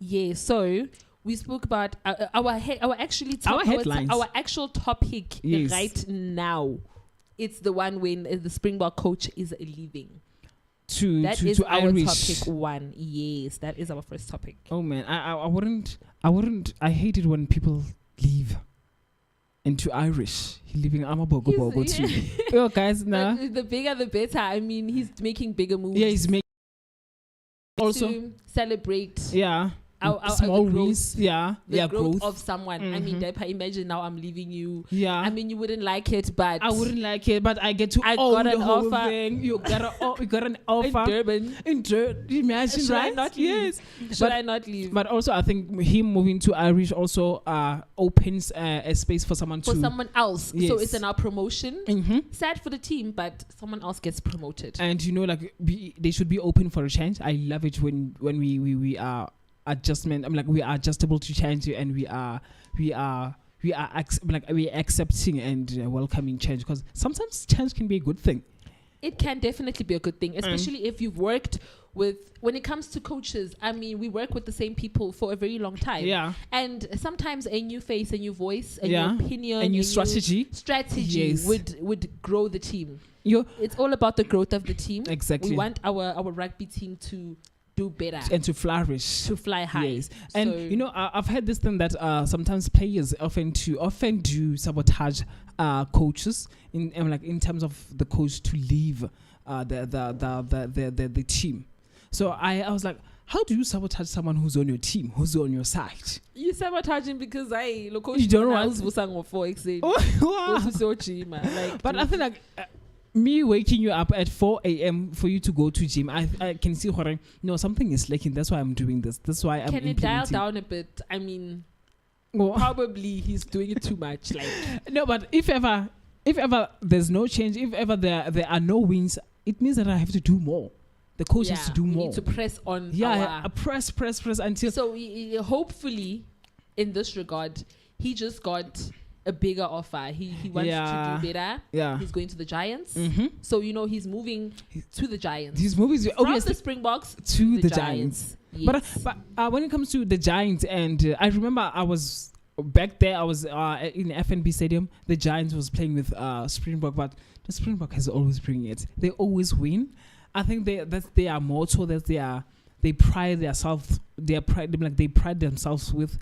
Yeah, so we spoke about our headlines. Our actual topic right now. It's the one when the Springbok coach is leaving. That is our Irish. topic one. Yes, that is our first topic. Oh man, I wouldn't. I hate it when people leave into Irish. He leaving Amabogo too. Yo guys, nah. The bigger the better. I mean, he's making bigger moves. Yeah, he's making also to celebrate. Yeah. Our small growth, wins, the growth of someone. I mean, imagine now I'm leaving you. Yeah, I mean, you wouldn't like it, but I wouldn't like it, but I get to own the whole thing. You got an offer in Durban. Imagine, Should right? I not leave? Yes. Should I not leave? But also, I think him moving to Irish also opens a space for someone else. Yes. So it's an our promotion. Mm-hmm. Sad for the team, but someone else gets promoted. And they should be open for a change. I love it when we are adjustment. I'm like, we are adjustable to change, and we are accepting and welcoming change, because sometimes change can be a good thing. It can definitely be a good thing, especially if you've worked with, when it comes to coaches, I mean, we work with the same people for a very long time. Yeah. And sometimes a new face, a new voice, a new opinion, a new strategy yes. would grow the team. It's all about the growth of the team. Exactly. We want our rugby team to do better and to flourish, to fly high. Yes. And I've heard this thing that sometimes players often do sabotage coaches in terms of the coach to leave the team. So I was like, how do you sabotage someone who's on your team, who's on your side? You sabotage him because you don't want but I feel like me waking you up at 4 a.m. for you to go to gym, I can see something is lacking. That's why I'm doing this. That's why I'm Can it dial down a bit? I mean, probably he's doing it too much. No, but if ever there's no change, if ever there are no wins, it means that I have to do more. The coach has to do more. Need to press on. Press until. So hopefully, in this regard, he just got a bigger offer. He wants to do better. Yeah. He's going to the Giants. Mm-hmm. So he's moving to the Giants. He's moving from the Springboks to the Giants. Yes. But when it comes to the Giants, and I remember I was back there. I was in FNB Stadium. The Giants was playing with Springbok, but the Springbok has always bring it. They always win. I think that's their motto. That's they pride themselves. They pride themselves with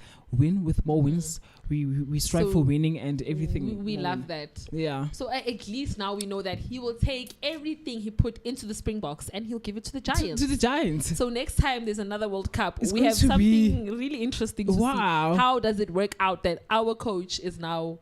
more wins. We strive for winning and everything. We love that. Yeah. So at least now we know that he will take everything he put into the Springboks and he'll give it to the Giants. To the Giants. So next time there's another World Cup, It's we going have to something really interesting to see. Wow. How does it work out that our coach is now,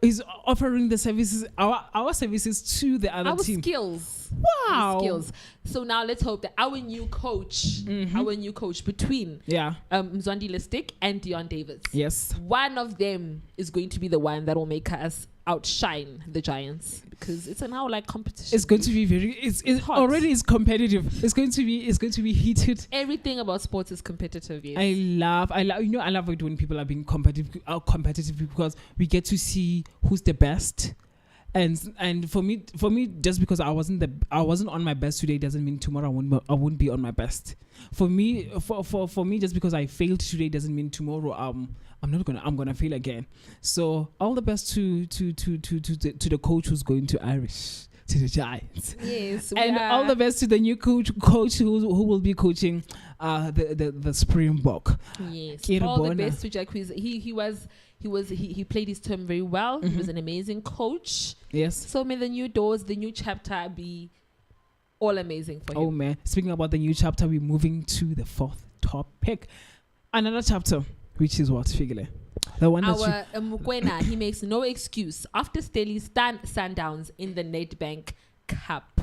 is offering the services, our services to the other our team. skills. Wow. Our skills. So now let's hope that our new coach between Mzwandi Listic and Dion Davis. Yes. One of them is going to be the one that will make us outshine the Giants, because it's now like competition. It's going to be it's hot. already is competitive. It's going to be heated. Everything about sports is competitive. Yes. I love it when people are being competitive because we get to see who's the best. And for me, just because I wasn't on my best today doesn't mean tomorrow I won't be on my best. For me, just because I failed today doesn't mean tomorrow I'm gonna fail again. So all the best to the coach who's going to Irish, to the Giants. Yes, and all the best to the new coach who will be coaching the Springbok. Yes, all the best to Jack. He played his term very well. He was an amazing coach. Yes. So may the new doors, the new chapter be all amazing for him. Oh man, speaking about the new chapter, we're moving to the fourth topic. Another chapter, which is what, Fikile? The one that Mukwena, he makes no excuse after Staley stunned Sundowns in the Nedbank Cup.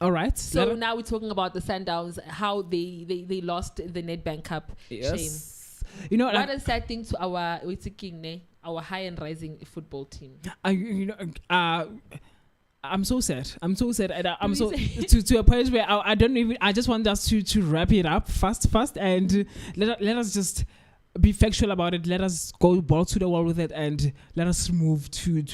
All right. So now we're talking about the Sundowns, how they lost the Nedbank Cup. Yes. Shame. What a sad thing to our high and rising football team. I'm so sad. I'm so and I'm so to a point where I just want us to wrap it up fast and let us just be factual about it. Let us go ball to the wall with it and let us move to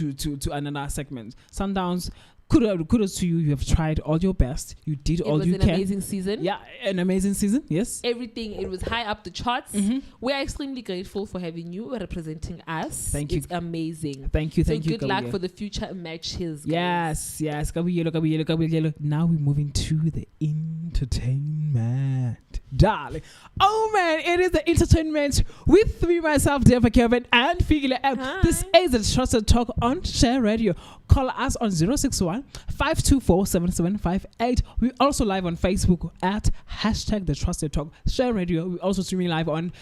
another segment. Sundowns, kudos to you. You have tried all your best. You did all you can. It was an amazing season. Yeah, an amazing season. Yes. Everything. It was high up the charts. We are extremely grateful for having you representing us. Thank you. It's amazing. Thank you. So good luck for the future matches. Guys. Yes. Yellow. Now we're moving to the entertainment, darling. Oh man, it is the entertainment with me, myself, Dapper Kevin, and Fikile M. This is the Trusted Talk on Share Radio. Call us on 061-524-7758. We're also live on Facebook at #The Trusted Talk Share Radio. We're also streaming live on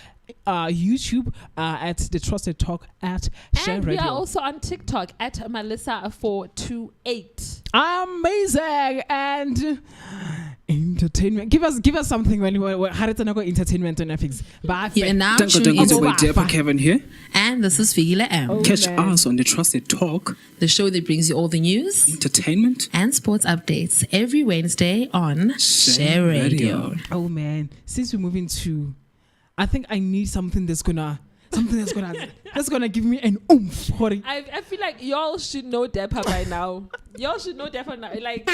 YouTube at The Trusted Talk at Share Radio. And we are also on TikTok at Melissa428. Amazing. And entertainment. Give us something when entertainment on FX. Yeah, now Dapper Kevin here. And this is Fikile M. Catch us on The Trusted Talk, the show that brings you all the news, entertainment, and sports updates every Wednesday on Share Radio. Oh man, since we're moving to, I think I need something that's gonna give me an oomph. I feel like y'all should know Dapper by now. Y'all should know Dapper now. Like,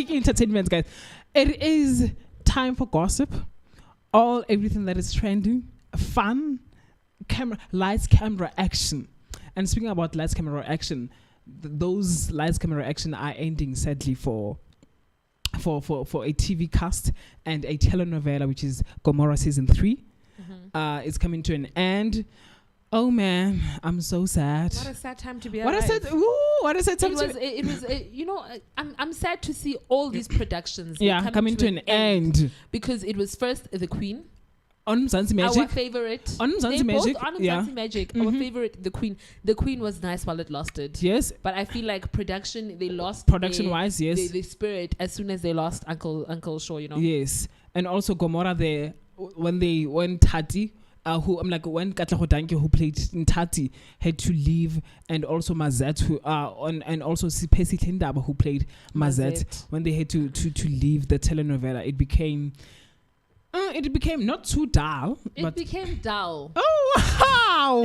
entertainment, guys. It is time for gossip. Everything that is trending, fun, lights, camera, action. And speaking about lights, camera, action, those lights, camera, action are ending sadly for a TV cast and a telenovela, which is Gomorrah season 3. It's coming to an end. Oh man, I'm so sad. What a sad time to be alive. What a sad time it was I'm sad to see all these productions coming to an end, because it was first The Queen. On Mzansi Magic. Our favorite. On Mzansi Magic. On Mzansi Magic. Our favorite, The Queen. The Queen was nice while it lasted. Yes. But I feel like they lost production-wise, yes. The spirit as soon as they lost Uncle Shaw, Yes. And also Gomorrah when Tati, when Katlaho Danke, who played Ntati, had to leave, and also Mazet, and also Sipesi Tendaba, who played Mazet, when they had to leave the telenovela, it became not too dull. It became dull. Oh, wow.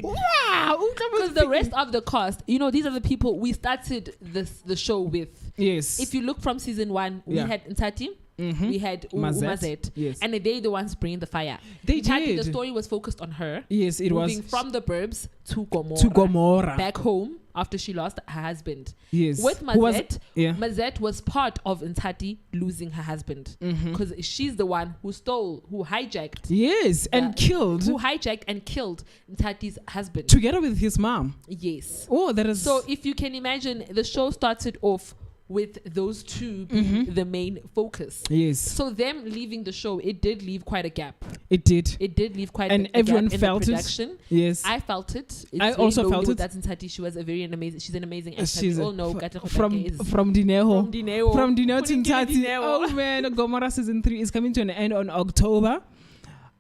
Wow. Because the rest of the cast, these are the people we started the show with. Yes. If you look from season 1, we had Ntati, We had Mazet. Yes. And they the ones bringing the fire. They Tati, did. the story was focused on her. Yes, it was. Moving from the burbs to To Gomorrah. back home after she lost her husband. Yes. With Who was- Mazet, yeah. Mazet was part of Ntati losing her husband. Because she's the one who hijacked. Yes, and killed. Who hijacked and killed Ntati's husband. Together with his mom. Yes. Oh, that is... So if you can imagine, the show started off with those two being the main focus. Yes. So them leaving the show, it did leave quite a gap. It did. It did leave quite And a everyone gap felt in the it. production. Yes. I felt it. It's I very also lonely felt with it. That Ntati, she's an amazing actor. She's We all know from Dineo. From Dineo to Ntati. Oh man, Gomorrah season 3 is coming to an end on October.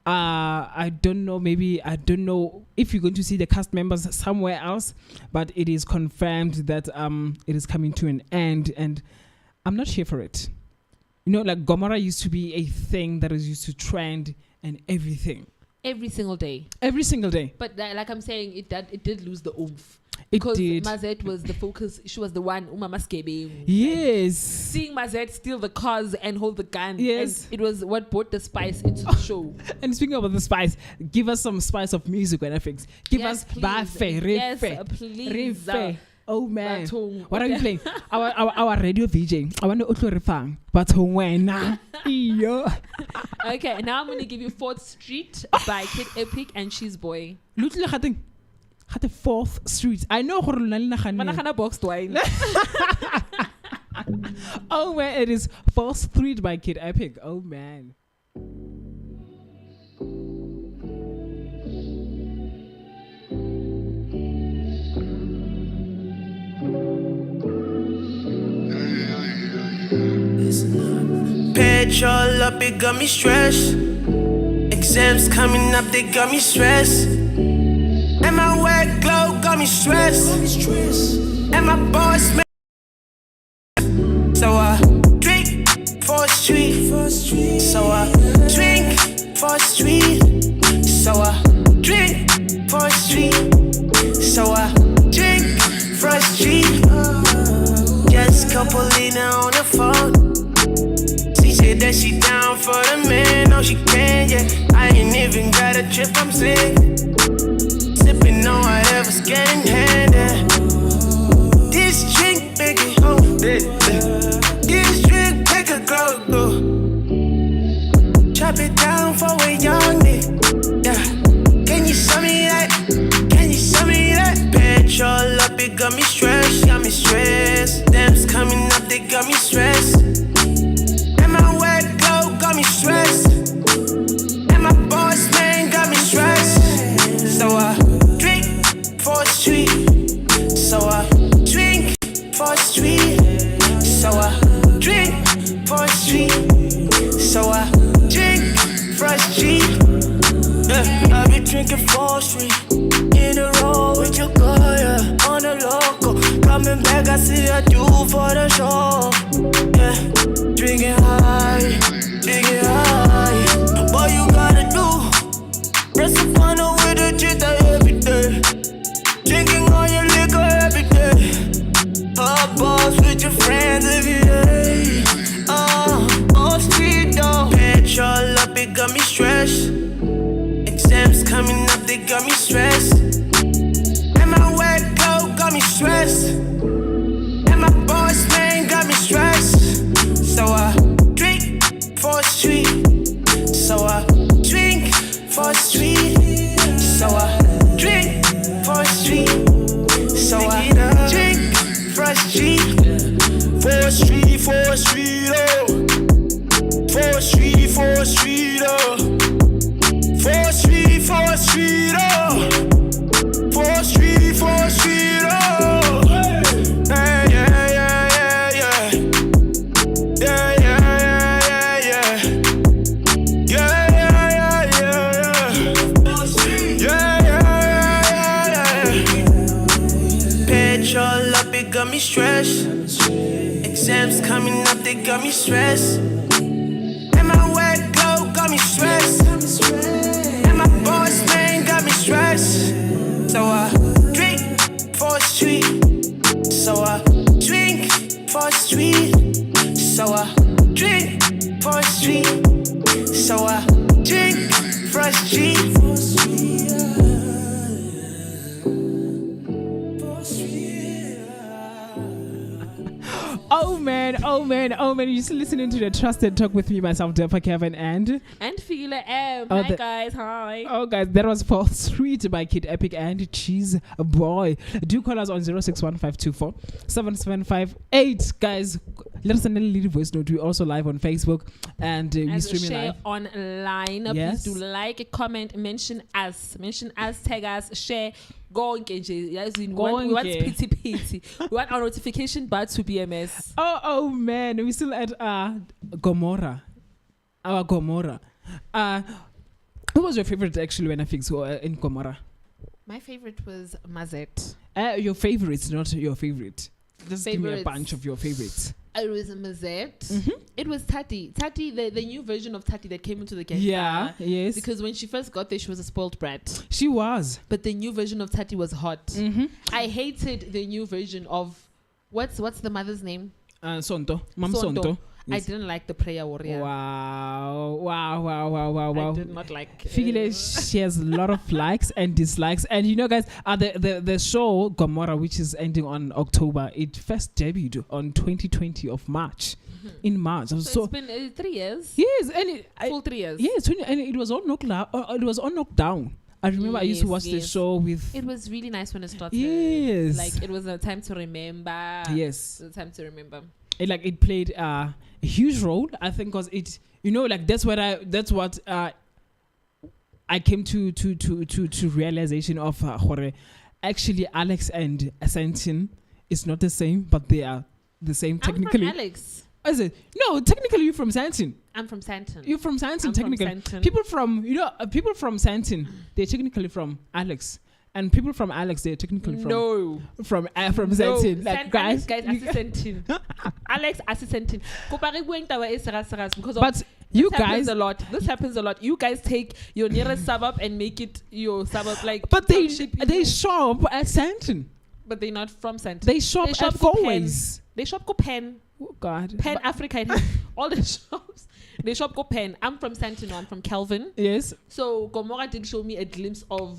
I don't know if you're going to see the cast members somewhere else, but it is confirmed that it is coming to an end, and I'm not here for it. Like Gomorrah used to be a thing that was used to trend and everything. Every single day. Every single day. But like I'm saying, it did lose the oomph. It Because did. Mazet was the focus. She was the one. Umama Skebe. Yes. Seeing Mazet steal the cars and hold the gun. Yes. And it was what brought the spice into the show. And speaking about the spice, give us some spice of music when I fix. Give Yes, us please. Bafe, Yes, Refe, please. Refe. Oh man. Bathong. What are you playing? Our radio VJ. I want to refang. Bathong wena. Iyo. Okay, now I'm going to give you 4th Street by Kid Epic and Cheese Boy. Lutli khating. Khate 4th Street. I know gore lona le nagane. Managana boxed wine. Oh man, it is 4th Street by Kid Epic. Oh man. Petrol up, it got me stressed. Exams coming up, they got me stressed. And my wet glow got me stressed. And my boss man. So I drink for street. So I drink for street. So I drink for street. So I drink for street. Just couple Lena on the phone. She said that she down for the man. No, she can't, yeah. I ain't even got a trip, I'm sick. Sipping on whatever's getting handed. This drink make it home. This drink make a glow. Chop it down for a young nigga. Yeah. Can you show me that? Can you show me that? Petrol up, it got me stressed. Got me stressed. Damn's coming up, they got me stressed. And my wet glow got me stressed. And my boss man got me stressed. So I drink for street. So I drink for street. So I drink for street. So I drink for street. Yeah, I be drinking for street. In a row with your girl, yeah. On the local. Coming back, I see I do for the show. Yeah, drinking high. What you gotta do? Press the funnel with a jitter every day. Drinking all your liquor every day. Hot balls with your friends every day. On street though. Petrol up, it got me stressed. Exams coming up, they got me stressed. And my wet glow got me stressed. And my boss man got me stressed. So I drink for street. So I drink for street. So I drink for street. So I drink for street. For street, oh. For street, oh. For street, oh. For street, oh. Got me stressed. Exams coming up, they got me stressed. And my wet glow got me stressed. And my boss man got me stressed. So I drink for street. So I drink for street. So I drink for For sweet. Oh man, you're still listening to the Trusted Talk with me, myself, Dapper Kevin, and Fikile M. Oh, Hi guys, hi. Oh guys, that was For Sweet by Kid Epic and Cheese Boy. Do call us on 0615247758. Guys, let us send a little voice note. We're also live on Facebook and we stream share live online. Yes. Please do like, comment, mention us, tag us, share. Go and get we want pity. We want our notification bar to be a mess. Oh man, we still at Gomorrah. Our Gomorrah. Who was your favorite actually when I fixed in Gomorrah? My favorite was Mazet. Your favorites, not your favorite. Just give me a Favorites. bunch of your favorites. It was Mazet. Mm-hmm. It was Tati, the new version of Tati that came into the game. Yeah, yes. Because when she first got there, she was a spoiled brat. She was. But the new version of Tati was hot. Mm-hmm. I hated the new version of what's the mother's name? Sonto. Mam Sonto. I didn't like the prayer warrior. Wow. I did not like Fikile, she has a lot of likes and dislikes. And you know, guys, the show Gomorrah, which is ending on October, it first debuted on 2020 of March. In March. So it's been 3 years. Yes, and full 3 years. Yes, and it was on lockdown. I remember I used to watch the show with. It was really nice when it started. Yes. Like it was a time to remember. Yes. It was a time to remember. It played a huge role, I think, because it, that's what I came to realization of actually Alex and Ascension is not the same, but they are the same technically. I'm from Alex. Is it? No, technically you're from Santon. I'm from Santon. You're from Santon, I'm technically. From Santon. People from Santon, they're technically from Alex. And people from Alex, they're technically from Santon. Like guys, Santon. Alex Santon. But you guys a lot. This happens a lot. You guys take your nearest suburb and make it your suburb. Like, but they shop at Santon. But they're not from Santon. They shop at Fourways. They shop go Pen. Oh God. Pen Africa. All the shops. They shop go Pen. I'm from Santon. I'm from Kelvin. Yes. So Gomorrah did show me a glimpse of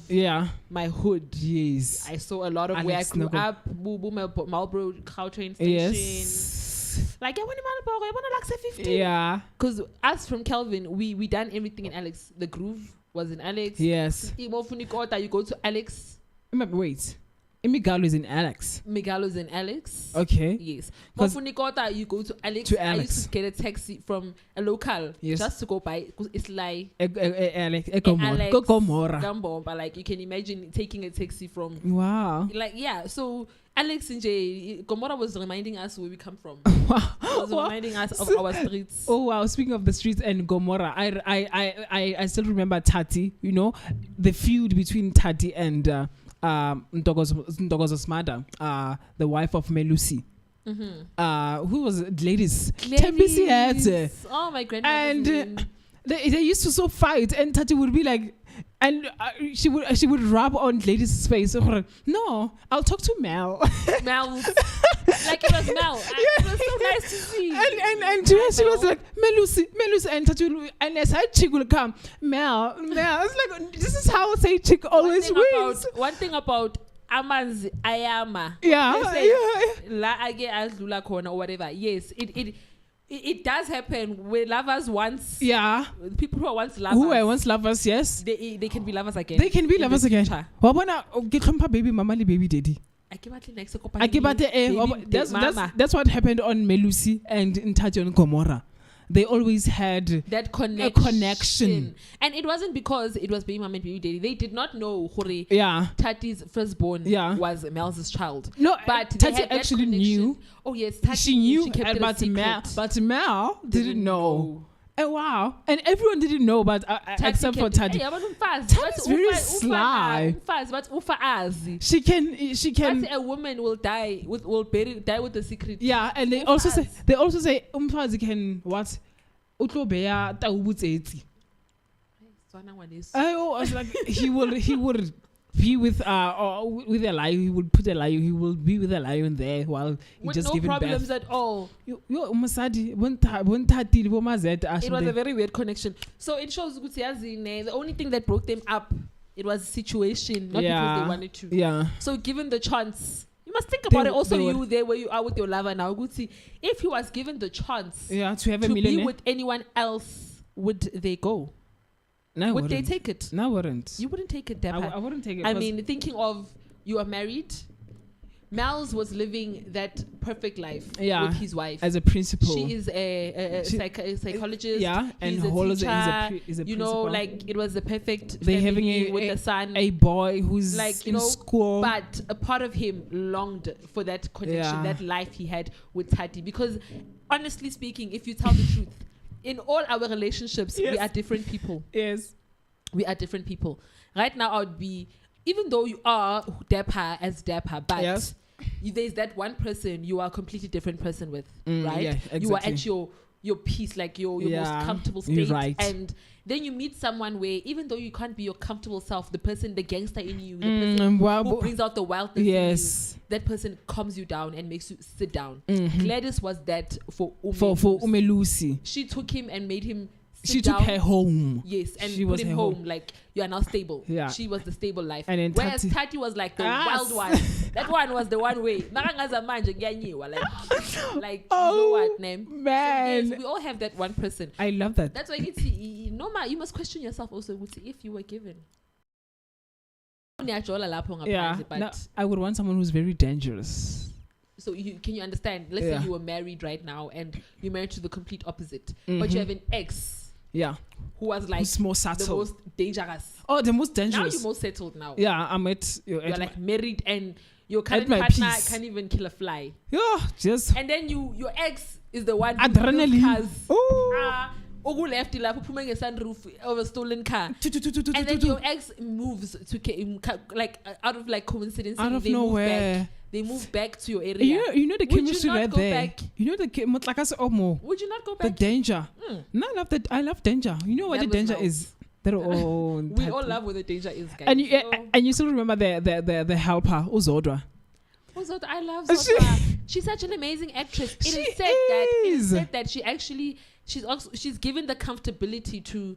my hood. Yes. I saw a lot of where I grew up. Marlborough Cow train station. Yes. Like I want Marlborough. I want to like 50. Yeah. Because us from Kelvin, we done everything in Alex. The groove was in Alex. Yes. You go to Alex. Wait. Imigalo is in Alex. Megalo's in Alex. Okay. Yes. Mofunikota, you go to Alex. I used to get a taxi from a local just to go by. It's like Alex. Gomorrah. Like you can imagine taking a taxi from. Wow. Like so Alex and Jay, Gomorrah was reminding us where we come from. Wow. It was reminding us of our streets. Oh wow! Speaking of the streets and Gomorrah, I still remember Tati. The feud between Tati and. Ntokozo Smada, the wife of Melusi. Mm-hmm. Who was it? Ladies. Oh, my grandmother. And they used to fight, and Tati would be like, and she would rub on Ladies' face. No, I'll talk to Mel. Mel. Like it was Mel. It was so nice to see. And she was like, Melusi, and Tati, and as I chick will come, Mel. It's like, this is how say chick always wins. One thing about Amanzi Ayama. Yeah. La age azlula khona or whatever. Yes, it does happen where lovers once. Yeah. People who are once lovers. Who are once lovers, yes. They can be lovers again. They can be lovers again. Wabona get baby mama li baby daddy. That's what happened on Melusi and Ntati on Gomorrah. They always had that connection. And it wasn't because it was baby mama and baby daddy. They did not know Tati's firstborn was Mel's child. No, but Tati actually knew. Oh yes, Tati she knew, she kept but Mel didn't know. Wow. And everyone didn't know, but except for Tati. Tati's very sly. She can. A woman will die with the secret. Yeah, and they also say umfazi can what? Utlobeya tawubutseti. I was like he will be with a lion. He would put a lion. He will be with a lion there while he with just no giving problems birth. at all. It was It was a very weird connection. So it shows the only thing that broke them up, it was a situation, not because they wanted to. Yeah. So given the chance, you must think about it. Also, they you there where you are with your lover now. Gucci, if he was given the chance, to have a to millionaire, be with anyone else, would they go? No, would they take it? No, wouldn't. You wouldn't take it, Dapper. I wouldn't take it. I mean, thinking of you are married. Miles was living that perfect life with his wife. As a principal. She is a psychologist. Yeah, and he's a teacher. he's a you know, like it was the perfect they having with the son. A boy who's like in school. But a part of him longed for that connection, that life he had with Tati. Because honestly speaking, if you tell the truth, in all our relationships, we are different people. Yes. We are different people. Right now, I would be, even though you are Dapper as Dapper, but there's that one person you are a completely different person with, right? Yeah, exactly. You are at your peace, like your most comfortable state. Right. And then you meet someone where even though you can't be your comfortable self, the person, the gangster in you, the person who brings out the wildness in you, that person calms you down and makes you sit down. Gladys was that for Umelusi. She took him and made him She down. took her home. Yes, and she put was him home. Like, you are now stable. Yeah. She was the stable life. And then whereas Tati was like the wild one. That one was the one way. Like, you know what, name? Man. So yes, we all have that one person. I love that. That's why you must question yourself also if you were given. Yeah, no, I would want someone who's very dangerous. So can you understand? Let's say you were married right now and you're married to the complete opposite. But you have an ex. Yeah. Who was like who's more subtle. the most dangerous. Oh, the most dangerous. Now you're more settled now. Yeah, I'm at... You're like married and your current my partner peace. can't even kill a fly. Yeah, just... And then your ex is the one who adrenaline. Ogu left lap upumeng a sunroof of a stolen car. And then your ex moves to like out of like coincidence. Out of nowhere. They move back to your area. You know the chemistry right there. Back? You know the Would you not go back? The danger. No, I love danger. You know what the danger is? We all love what the danger is, guys. And you still remember the helper, Uzodwa. Uzodwa, I love Zodwa. She's such an amazing actress. It is said that she actually she's given the comfortability to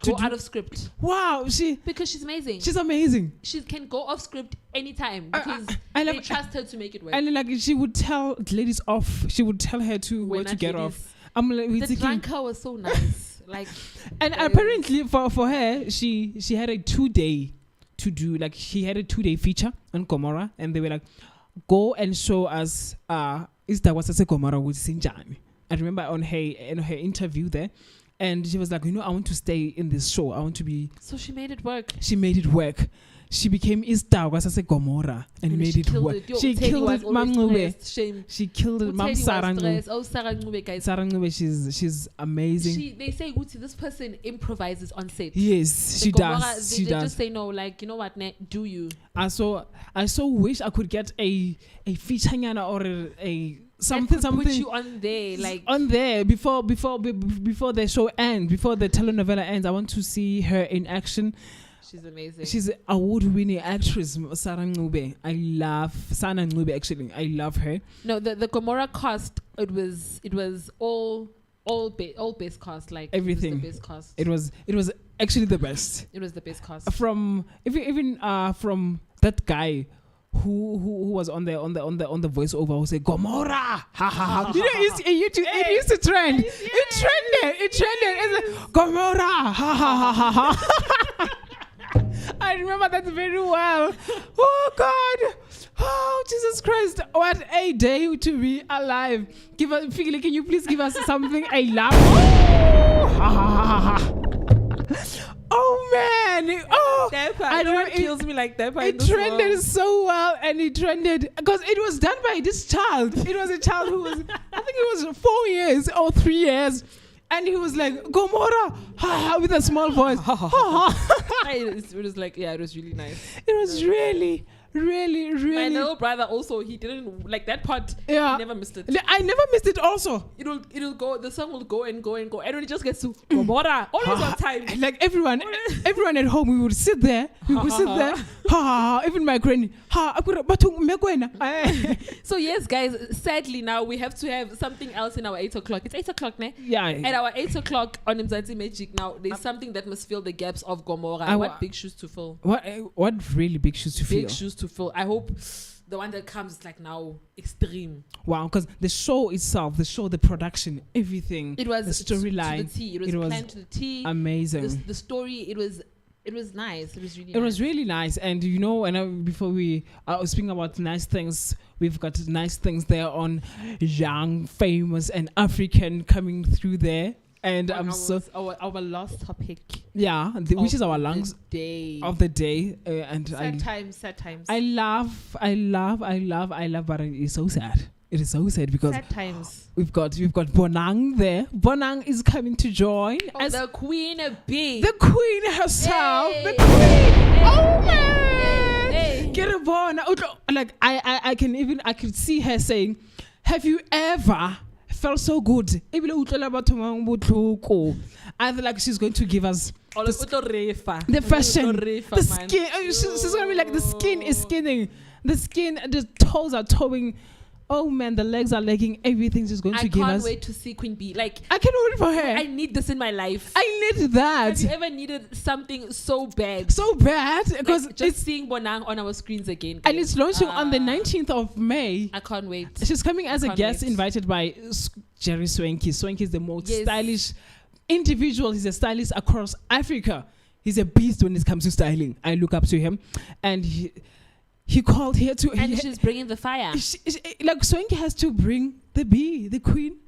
go out of script. Wow, because she's amazing. She's amazing. She can go off script anytime because they trust her to make it work. And like she would tell ladies off. She would tell her where to get off. I'm like, the drunker was so nice. Like, and apparently for her, she had a 2-day to do. Like she had a 2-day feature on Gomorrah, and they were like, go and show us is that was a Gomorrah with Sinjani. I remember on her interview there, and she was like, I want to stay in this show. I want to be. So she made it work. She made it work. She became Ista Wasase Gomorrah and made it work. She killed it, Mam Ngube. She killed it, Mam Sarah Ngube. Oh, Sarah Ngube, guys. Sarah Ngube, she's amazing. They say, this person improvises on set. Yes, she does. They just say no, like, you know what, do you? I so wish I could get a feature or a something put you on there, like on there before the show ends, before the telenovela ends. I want to see her in action. She's amazing. She's an award-winning actress, Sarah Ngube. I love Sarah Ngube. Actually, I love her. No, the Gomorrah cast. It was all best cast. Like everything. It was the best cast. It was actually the best. It was the best cast. From from that guy who was on the voiceover who said Gomorrah, ha ha ha. You know, it used to trend. It trended. It's like Gomorrah, ha ha ha ha. I remember that very well. Oh God! Oh Jesus Christ! What a day to be alive. Give us, Fikile, can you please give us something I love? Oh, ha ha ha ha. Oh man! Oh, Dapper, I know it kills me like Dapper. It trended so well, and it trended because it was done by this child. It was a child who was, I think it was 4 years or 3 years, and he was like Gomorrah, ha ha, with a small voice. It was like, it was really nice. It was really, Really, My really. little brother also, he didn't like that part. Yeah. He never missed it. I never missed it also. It'll go. The song will go and go and go, and when it just gets to Gomora, always on time. Like everyone at home, we would sit there. Even my granny. So yes, guys. Sadly, now we have to have something else in our 8 o'clock. It's 8 o'clock, ne? Yeah. At our 8 o'clock on Mzansi Magic, now there's something that must fill the gaps of Gomora. What big shoes to fill? What really big shoes to fill? Big shoes to fill. I hope the one that comes is like now extreme. Wow, because the show itself, the production, everything. It was the storyline. to the T. It was planned to the T. Amazing. The story. It was nice. It was really. It was really nice, and you know, before we was speaking about nice things, we've got nice things there on young, famous, and African coming through there. And I'm our last topic. Yeah, which is our last day of the day, and sad times. I love, but it is so sad. It is so sad because sad times. We've got Bonang there. Bonang is coming to join as the queen bee. The queen herself. Hey. The queen. Hey. Oh man! Hey. Get a bon. Like I could see her saying, "Have you ever felt so good?" I feel like she's going to give us the fashion, the skin. She's going to be like, the skin is skinning. The skin, the toes are toeing. Oh man, the legs are legging. Everything she's going to give us. I can't wait to see Queen Bee. Like, I can't wait for her. I need this in my life. I need that. Have you ever needed something so bad? So bad? Because like just seeing Bonang on our screens again. And it's launching on the 19th of May. I can't wait. She's coming as a guest invited by Jerry Swanky. Swanky is the most stylish individual. He's a stylist across Africa. He's a beast when it comes to styling. I look up to him. And he called here to... And she's bringing the fire. Like Swanky has to bring the bee, the queen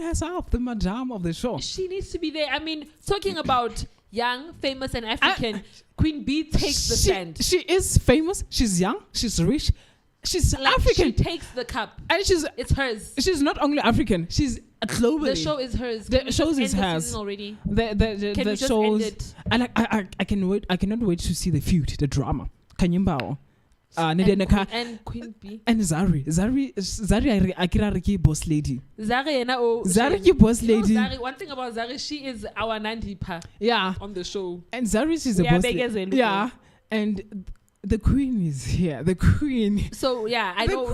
herself, the madame of the show. She needs to be there. I mean, talking about young, famous, and African, Queen Bee takes the stand. She is famous. She's young. She's rich. She's like African. She takes the cup. And it's hers. She's not only African. She's globally. The show is hers. The show is hers already. The shows. And I can wait. I cannot wait to see the feud, the drama. Kanyimbao. And Queen Bee and Zari akira ki boss lady. Zari ki boss lady. Zari, one thing about Zari, she is our Nandipa. Yeah. On the show. And Zari is the boss lady. Yeah. And the queen is here. The queen. So yeah, I know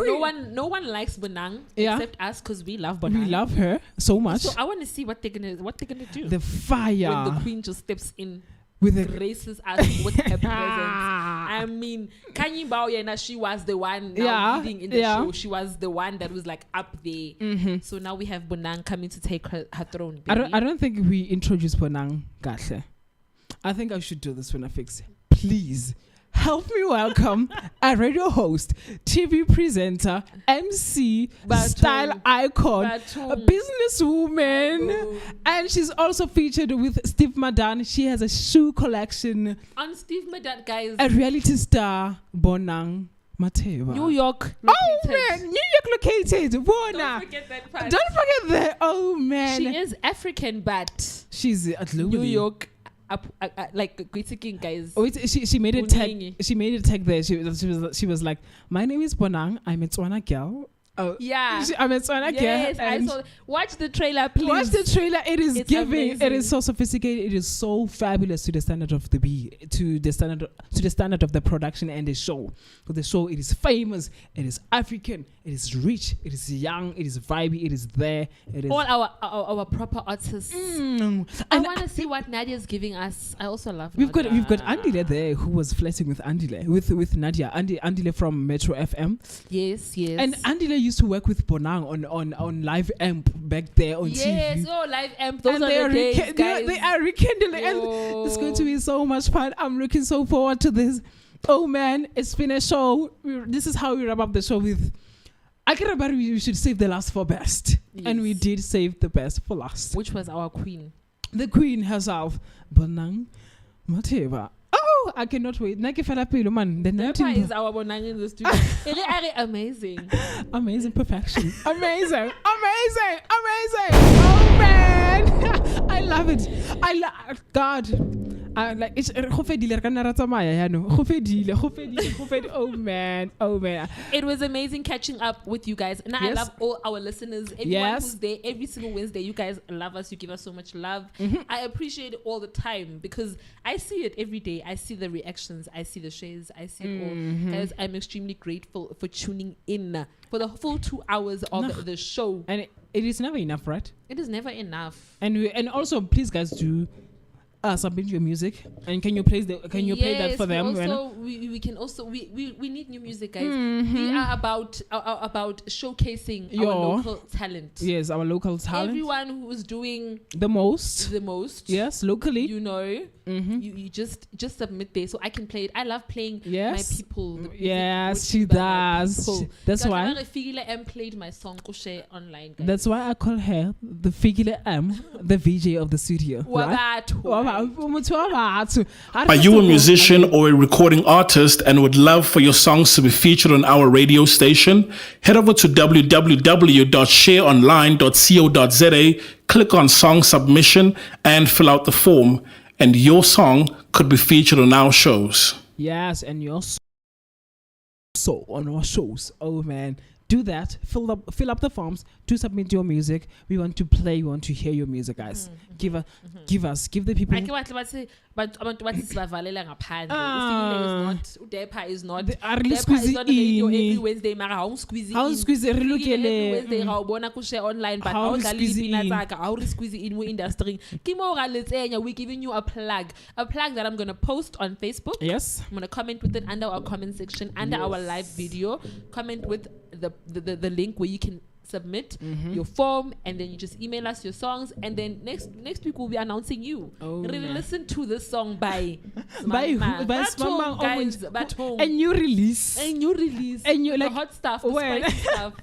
no one likes Bonang except us because we love Bonang. We love her so much. So I want to see what they're gonna do. The fire. When the queen just steps in. With the graces us with her presence. I mean, Kanye Bao, she was the one leading in the show. She was the one that was like up there. Mm-hmm. So now we have Bonang coming to take her throne. I don't think we introduce Bonang Gahle. I think I should do this when I fix it. Please help me welcome a radio host, TV presenter, MC, style icon, a businesswoman, and she's also featured with Steve Madan. She has a shoe collection. On Steve Madan, guys. A reality star, Bonang Mateva. New York located. Oh man, New York located. Bona. Don't forget that part. Don't forget that. Oh man. She is African, but she's at New York. Like greeting guys. Oh, she made a tag. She made a tag there. She was like, "My name is Bonang. I'm a Tswana girl." Oh yeah, I'm a Tswana girl. Yes, I saw. Watch the trailer, please. Watch the trailer. It's giving. Amazing. It is so sophisticated. It is so fabulous to the standard of the to the standard of the production and the show. For the show, it is famous. It is African. It is rich. It is young. It is vibey. It is there. It is all our proper artists. I want to see what Nadia is giving us. I also love. We've got Andile there who was flirting with Andile with Nadia. Andile from Metro FM. Yes. And Andile used to work with Bonang on Live Amp back there on TV. Yes, Live Amp. Those are the days, guys. They are rekindling, and it's going to be so much fun. I'm looking so forward to this. Oh man, it's been a show. This is how we wrap up the show with. I can remember we should save the last for best. Yes. And we did save the best for last. Which was our queen. The queen herself, Bonang Mateva. Oh, I cannot wait. The Dapper is our Bonang in the studio. Amazing. Amazing perfection. Amazing. Oh man. I love it. God. Like it's go fedile re ka nna ra tsamaya yano go fedile oh man It was amazing catching up with you guys, and I Yes. love all our listeners, everyone Yes. who's there every single Wednesday. You guys love us, you give us so much love. I appreciate it all the time because I see it every day. I see the reactions, I see the shares, I see it all. Guys, I'm extremely grateful for tuning in for the full 2 hours of the show. and it is never enough, right? It is never enough. And also please guys do submit your music, and can you play that for them? We can also we need new music, guys. We are about showcasing our local talent. Yes, our local talent. Everyone who is doing the most yes, locally, you just submit there so I can play it. I love playing my people. Yes, she does. That's why Fikile M played my song Kushe online, guys. That's why I call her the Fikile M, the VJ of the studio. Right? Are you a musician or a recording artist and would love for your songs to be featured on our radio station? Head over to www.shareonline.co.za, click on song submission and fill out the form, and your song could be featured on our shows. Yes, and your so on our shows. Oh man, do that. Fill up the forms to submit your music. We want to play. We want to hear your music, guys. Give the people. Abantu bathi sibavalela ngaphandle. Ufile is not, Dapper is not. Really Dapper is not radio every Wednesday mara ha squeeze in. Re Every Wednesday ha bona ku share online but ha dlala ipina tsaka ha re squeeze in mo industry. Ke mo ga letsenya, we giving you a plug that I'm going to post on Facebook. Yes. I'm going to comment with it under our comment section, under our live video. Comment with the link where you can submit your form, and then you just email us your songs, and then next week we'll be announcing you. Really listen to this song by Smama, guys, but home. A new release, and you like hot stuff, the spicy stuff.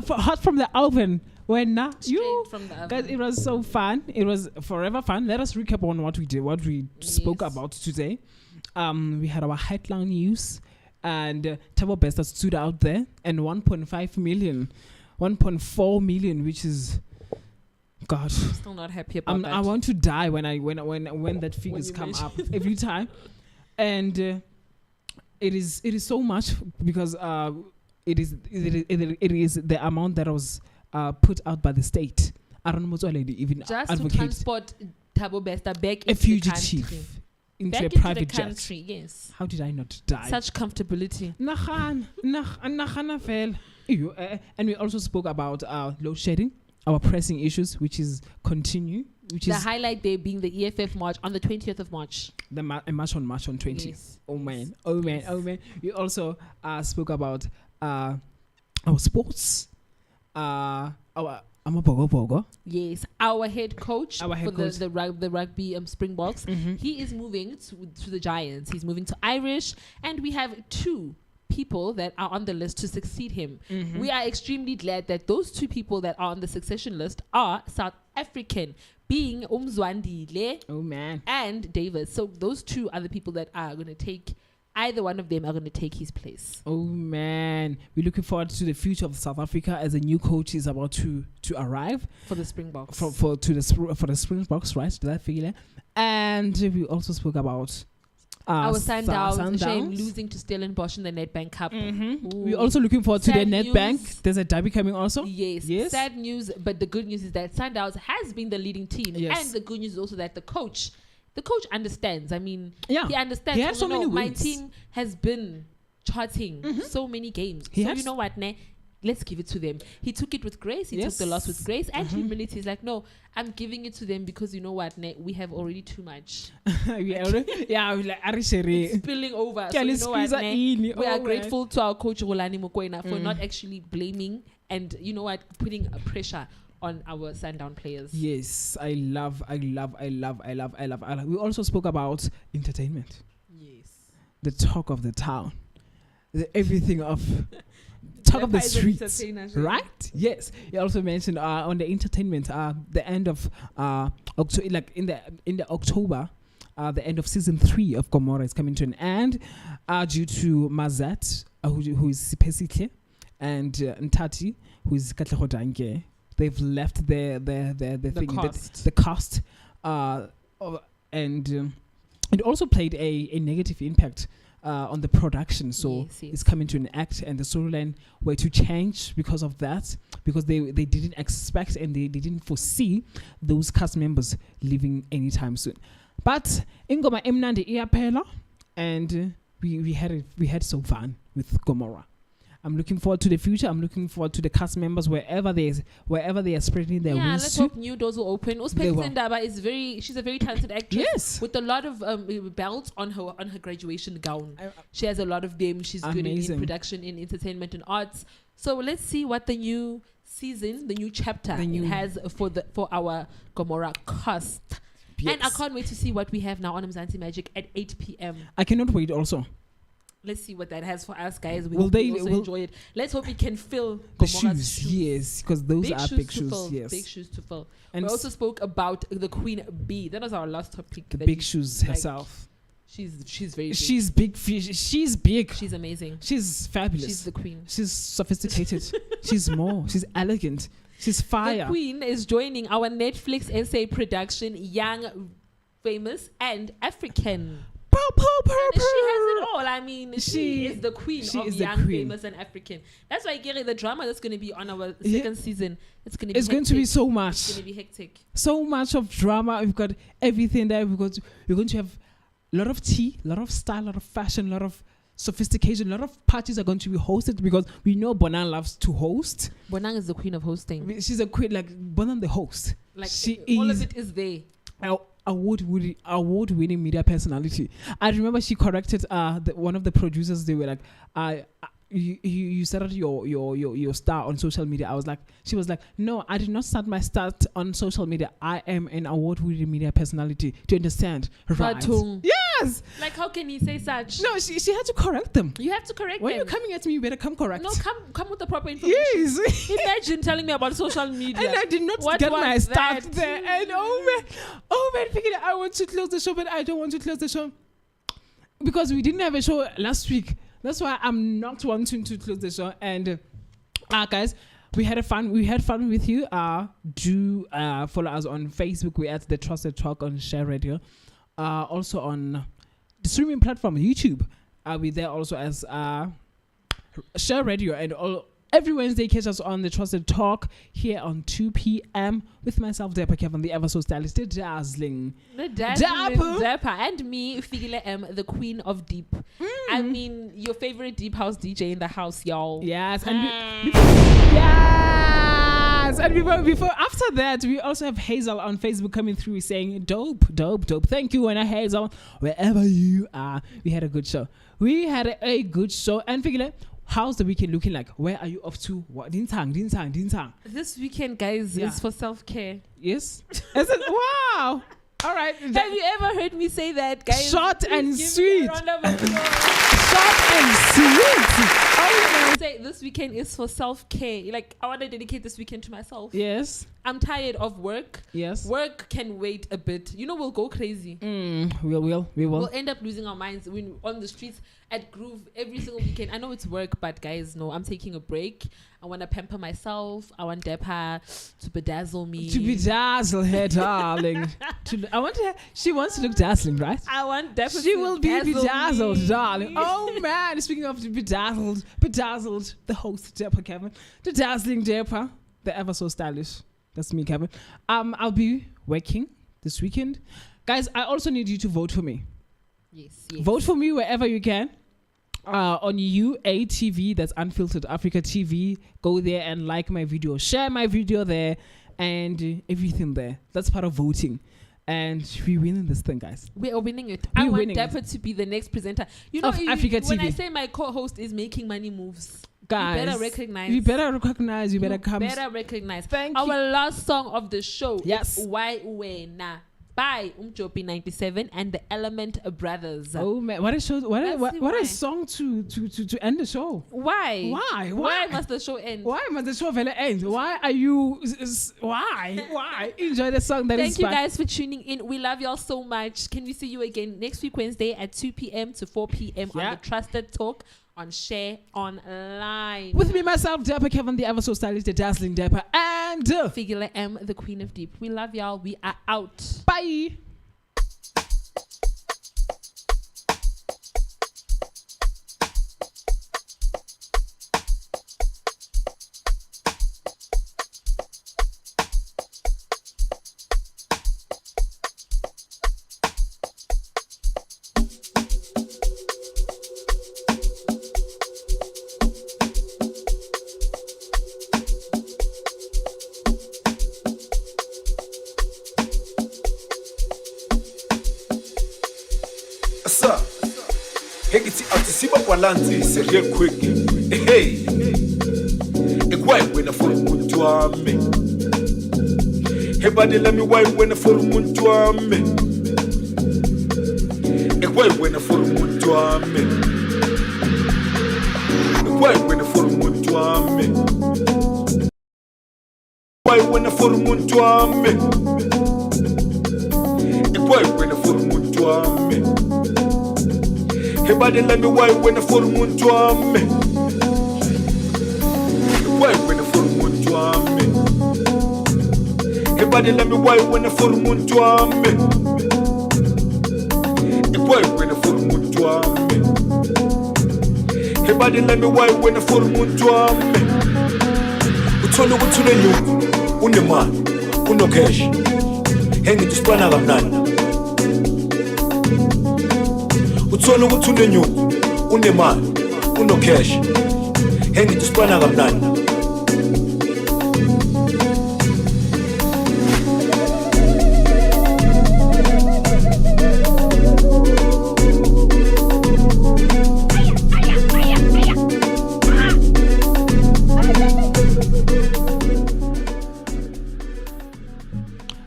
Hot from the oven. When Straight from the oven. Guys, it was so fun. It was forever fun. Let us recap on what we did, what we spoke about today. We had our headline news, and Tabo Best that stood out there, and 1.5 million. 1.4 million, which is God. I'm still not happy about that. I want to die when that figures come up every time, and it is so much because it is the amount that was put out by the state. I don't know what even just advocate to transport Tabo Besta back a fugitive into a private jet. Country, yes. How did I not die? Such comfortability. And we also spoke about load shedding, our pressing issues, which is continue. Which the is highlight day being the EFF March on the 20th of March. The March on 20th. Yes. Oh man. We also spoke about our sports, our Amabogo. Yes, our head coach for coach. the rugby Springboks. He is moving to the Giants. He's moving to Irish, and we have 2 people that are on the list to succeed him. We are extremely glad that those 2 people that are on the succession list are South African, being Umzwandile and Davis. So those 2 are the people that are going to take. Either one of them are going to take his place. Oh man, we're looking forward to the future of South Africa as a new coach is about to arrive for the Springboks. For the Springboks, right? Did I feel it? And we also spoke about our Sundowns. Shame losing to Stellenbosch in the Nedbank Cup. We're also looking forward to the Nedbank. There's a derby coming also. Yes. Sad news, but the good news is that Sundowns has been the leading team, and the good news is also that the coach understands. I mean, he understands. He has so many wins. My team has been charting so many games. You know what, let's give it to them. He took it with grace. He took the loss with grace and humility. He's like, no, I'm giving it to them because you know what, we have already too much. It's spilling over. So you know what, we are grateful to our coach Rolani Mokoena for not actually blaming and you know what, putting a pressure on our Sundown players. Yes, I love. We also spoke about entertainment. Yes. The talk of the town. Everything of talk of the streets. Right? Yes. You also mentioned on the entertainment, the end of October, like in the October, the end of season 3 of Gomorrah is coming to an end due to Mazat, who is Pesike, and Ntati, who is Katleho Dange. They've left the cast, and it also played a negative impact on the production. So it's coming to an act, and the storyline were to change because of that, because they didn't expect and they didn't foresee those cast members leaving anytime soon. But ingoma emnandi iyaphela, and we had so fun with Gomorrah. I'm looking forward to the future. I'm looking forward to the cast members wherever they are spreading their wings. Let's hope new doors will open. She's a very talented actress with a lot of belts on her graduation gown. She has a lot of them. She's good in production, in entertainment and arts. So let's see what the new season, the new chapter has for our Gomorrah cast. Yes. And I can't wait to see what we have now on Mzansi Magic at 8 p.m. I cannot wait also. Let's see what that has for us, guys. We will enjoy it. Let's hope we can fill the shoes. Yes, because those are big shoes. Yes, big shoes to fill. And we also spoke about the Queen Bee. That was our last topic. The big shoes herself. She's very big. She's big. She's big. She's amazing. She's fabulous. She's the queen. She's sophisticated. She's elegant. She's fire. The Queen is joining our Netflix essay production, Young, Famous, and African. She has it all. I mean, she is the queen of Young, Famous, and African. That's why, Gary, the drama that's going to be on our second season, it's going to be hectic. Going to be so much. It's going to be hectic. So much of drama. We've got everything there. We're going to have a lot of tea, a lot of style, a lot of fashion, a lot of sophistication. A lot of parties are going to be hosted because we know Bonang loves to host. Bonang is the queen of hosting. She's a queen, like Bonang the host. Like all of it is there. Award-winning media personality. I remember she corrected one of the producers. They were like, you started your star on social media. She was like, no, I did not start my start on social media. I am an award-winning media personality. Do you understand? Right. Yes. Like, how can he say such? No, she had to correct them. You have to correct them. When you're coming at me, you better come correct. No, come with the proper information. Yes. Imagine telling me about social media. And I did not get my start there. And oh man, Fikile, I want to close the show, but I don't want to close the show because we didn't have a show last week. That's why I'm not wanting to close the show. And guys, we had fun with you. Do follow us on Facebook. We're at The Trusted Talk on Share Radio. Also on the streaming platform YouTube. We're there also as Share Radio. And every Wednesday, catch us on The Trusted Talk here on 2 p.m. with myself, Dapper Kevin, the ever so stylish, the dazzling Dapper, and me, Fikile M, the queen of deep. I mean, your favorite deep house DJ in the house, y'all. Yes, and before after that, we also have Hazel on Facebook coming through saying, dope. Thank you, and Hazel, wherever you are. We had a good show. And Fikile, how's the weekend looking like? Where are you off to? What? Dintang. This weekend, guys, is for self-care. Yes. Is it? Wow. All right. Have you ever heard me say that, guys? Short and sweet. Short and sweet. I say this weekend is for self-care. Like, I want to dedicate this weekend to myself. Yes. I'm tired of work. Yes. Work can wait a bit. We'll go crazy. We will. We'll end up losing our minds on the streets at Groove every single weekend. I know it's work, but guys, no, I'm taking a break. I want to pamper myself. I want Dapper to bedazzle me. To bedazzle her, darling. She wants to look dazzling, right? I want Dapper She will be bedazzled, darling. Oh, man. Speaking of bedazzled, the host, Dapper Kevin. The dazzling Dapper. The ever so stylish. That's me, Kevin. I'll be working this weekend. Guys, I also need you to vote for me. Yes. Vote for me wherever you can. On UATV, that's Unfiltered Africa TV. Go there and like my video. Share my video there and everything there. That's part of voting. And we're winning this thing, guys. We are winning it. I want Dapper to be the next presenter. Africa TV. When I say my co-host is making money moves, guys, you better recognize. You better come. Better recognize. Thank Our you. last song of the show. Yes. Why Wena by Umjopi 97 and the Element Brothers. Oh man, what a show! What a song to end the show. Why? Why must the show end? Why must the show end? Why are you? Why? Enjoy the song. Thank you guys for tuning in. We love y'all so much. Can we see you again next week Wednesday at 2 p.m. to 4 p.m. on the Trusted Talk on Share Online. With me, myself, Dapper Kevin, the ever so stylish, the dazzling Dapper, and Fikile M, the queen of deep. We love y'all. We are out. Bye. Hengiti atisiba balansi real quick. Hey. Why when I follow Muntuame? Hey, buddy, let me why when I follow Muntuame? Why when I follow Muntuame? Why when I follow Muntuame? Why when I follow Muntuame? Why when I follow Muntuame? Hey, buddy, let me why when I follow Muntuame? Why when I follow Muntuame? Hey, buddy, let me why when I follow Muntuame? Why when I follow Muntuame? Hey, buddy, let me why when I follow Muntuame? Uthola ukuthi unenyuku, unemali, unocash. Hengi tusibana kamnandi. Uthola ukuthi unenyuku, unemali, unocash. Hengi tusibana kamnandi.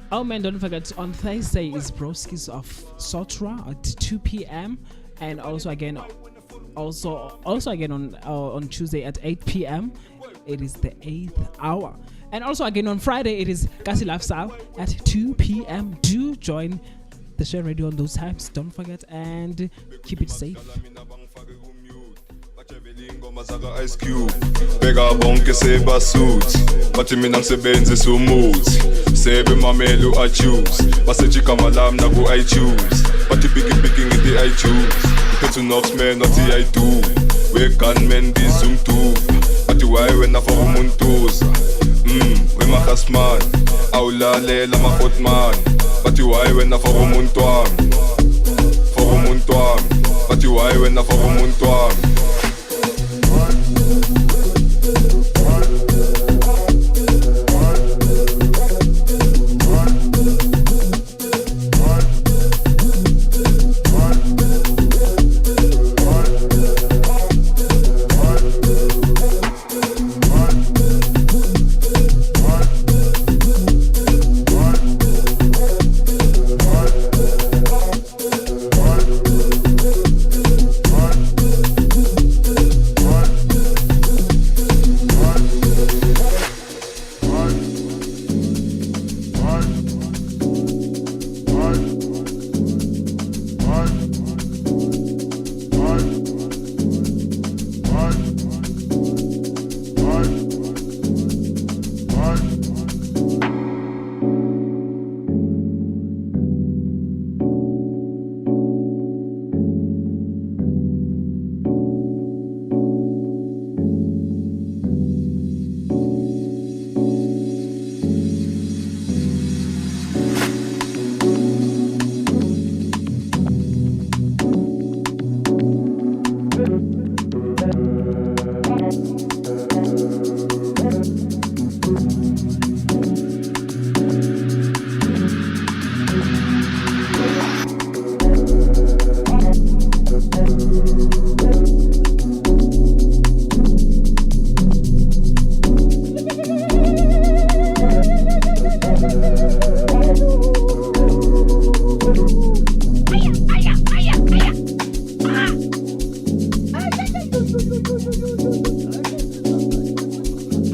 Oh man, don't forget on Thursday is Broskis of Sotra at 2 p.m. and also again on Tuesday at 8 p.m. It is the 8th hour. And also again on Friday it is Kasi Lifestyle at 2 p.m. Do join the Share Radio on those times. Don't forget and keep it safe. Ice Cube beka bonke sebasuthi bathi mina ngisebenzisa umuthi sebe mamelu achoose basethi igama lami na ku iTunes bathi big ngithi iTunes phethu Knoxman wathi I do we gunman bizum do bathi why wena for umuntuza we mahasman awulalela ma hotman bathi why wena for umuntu wami bathi why wena for umuntu wami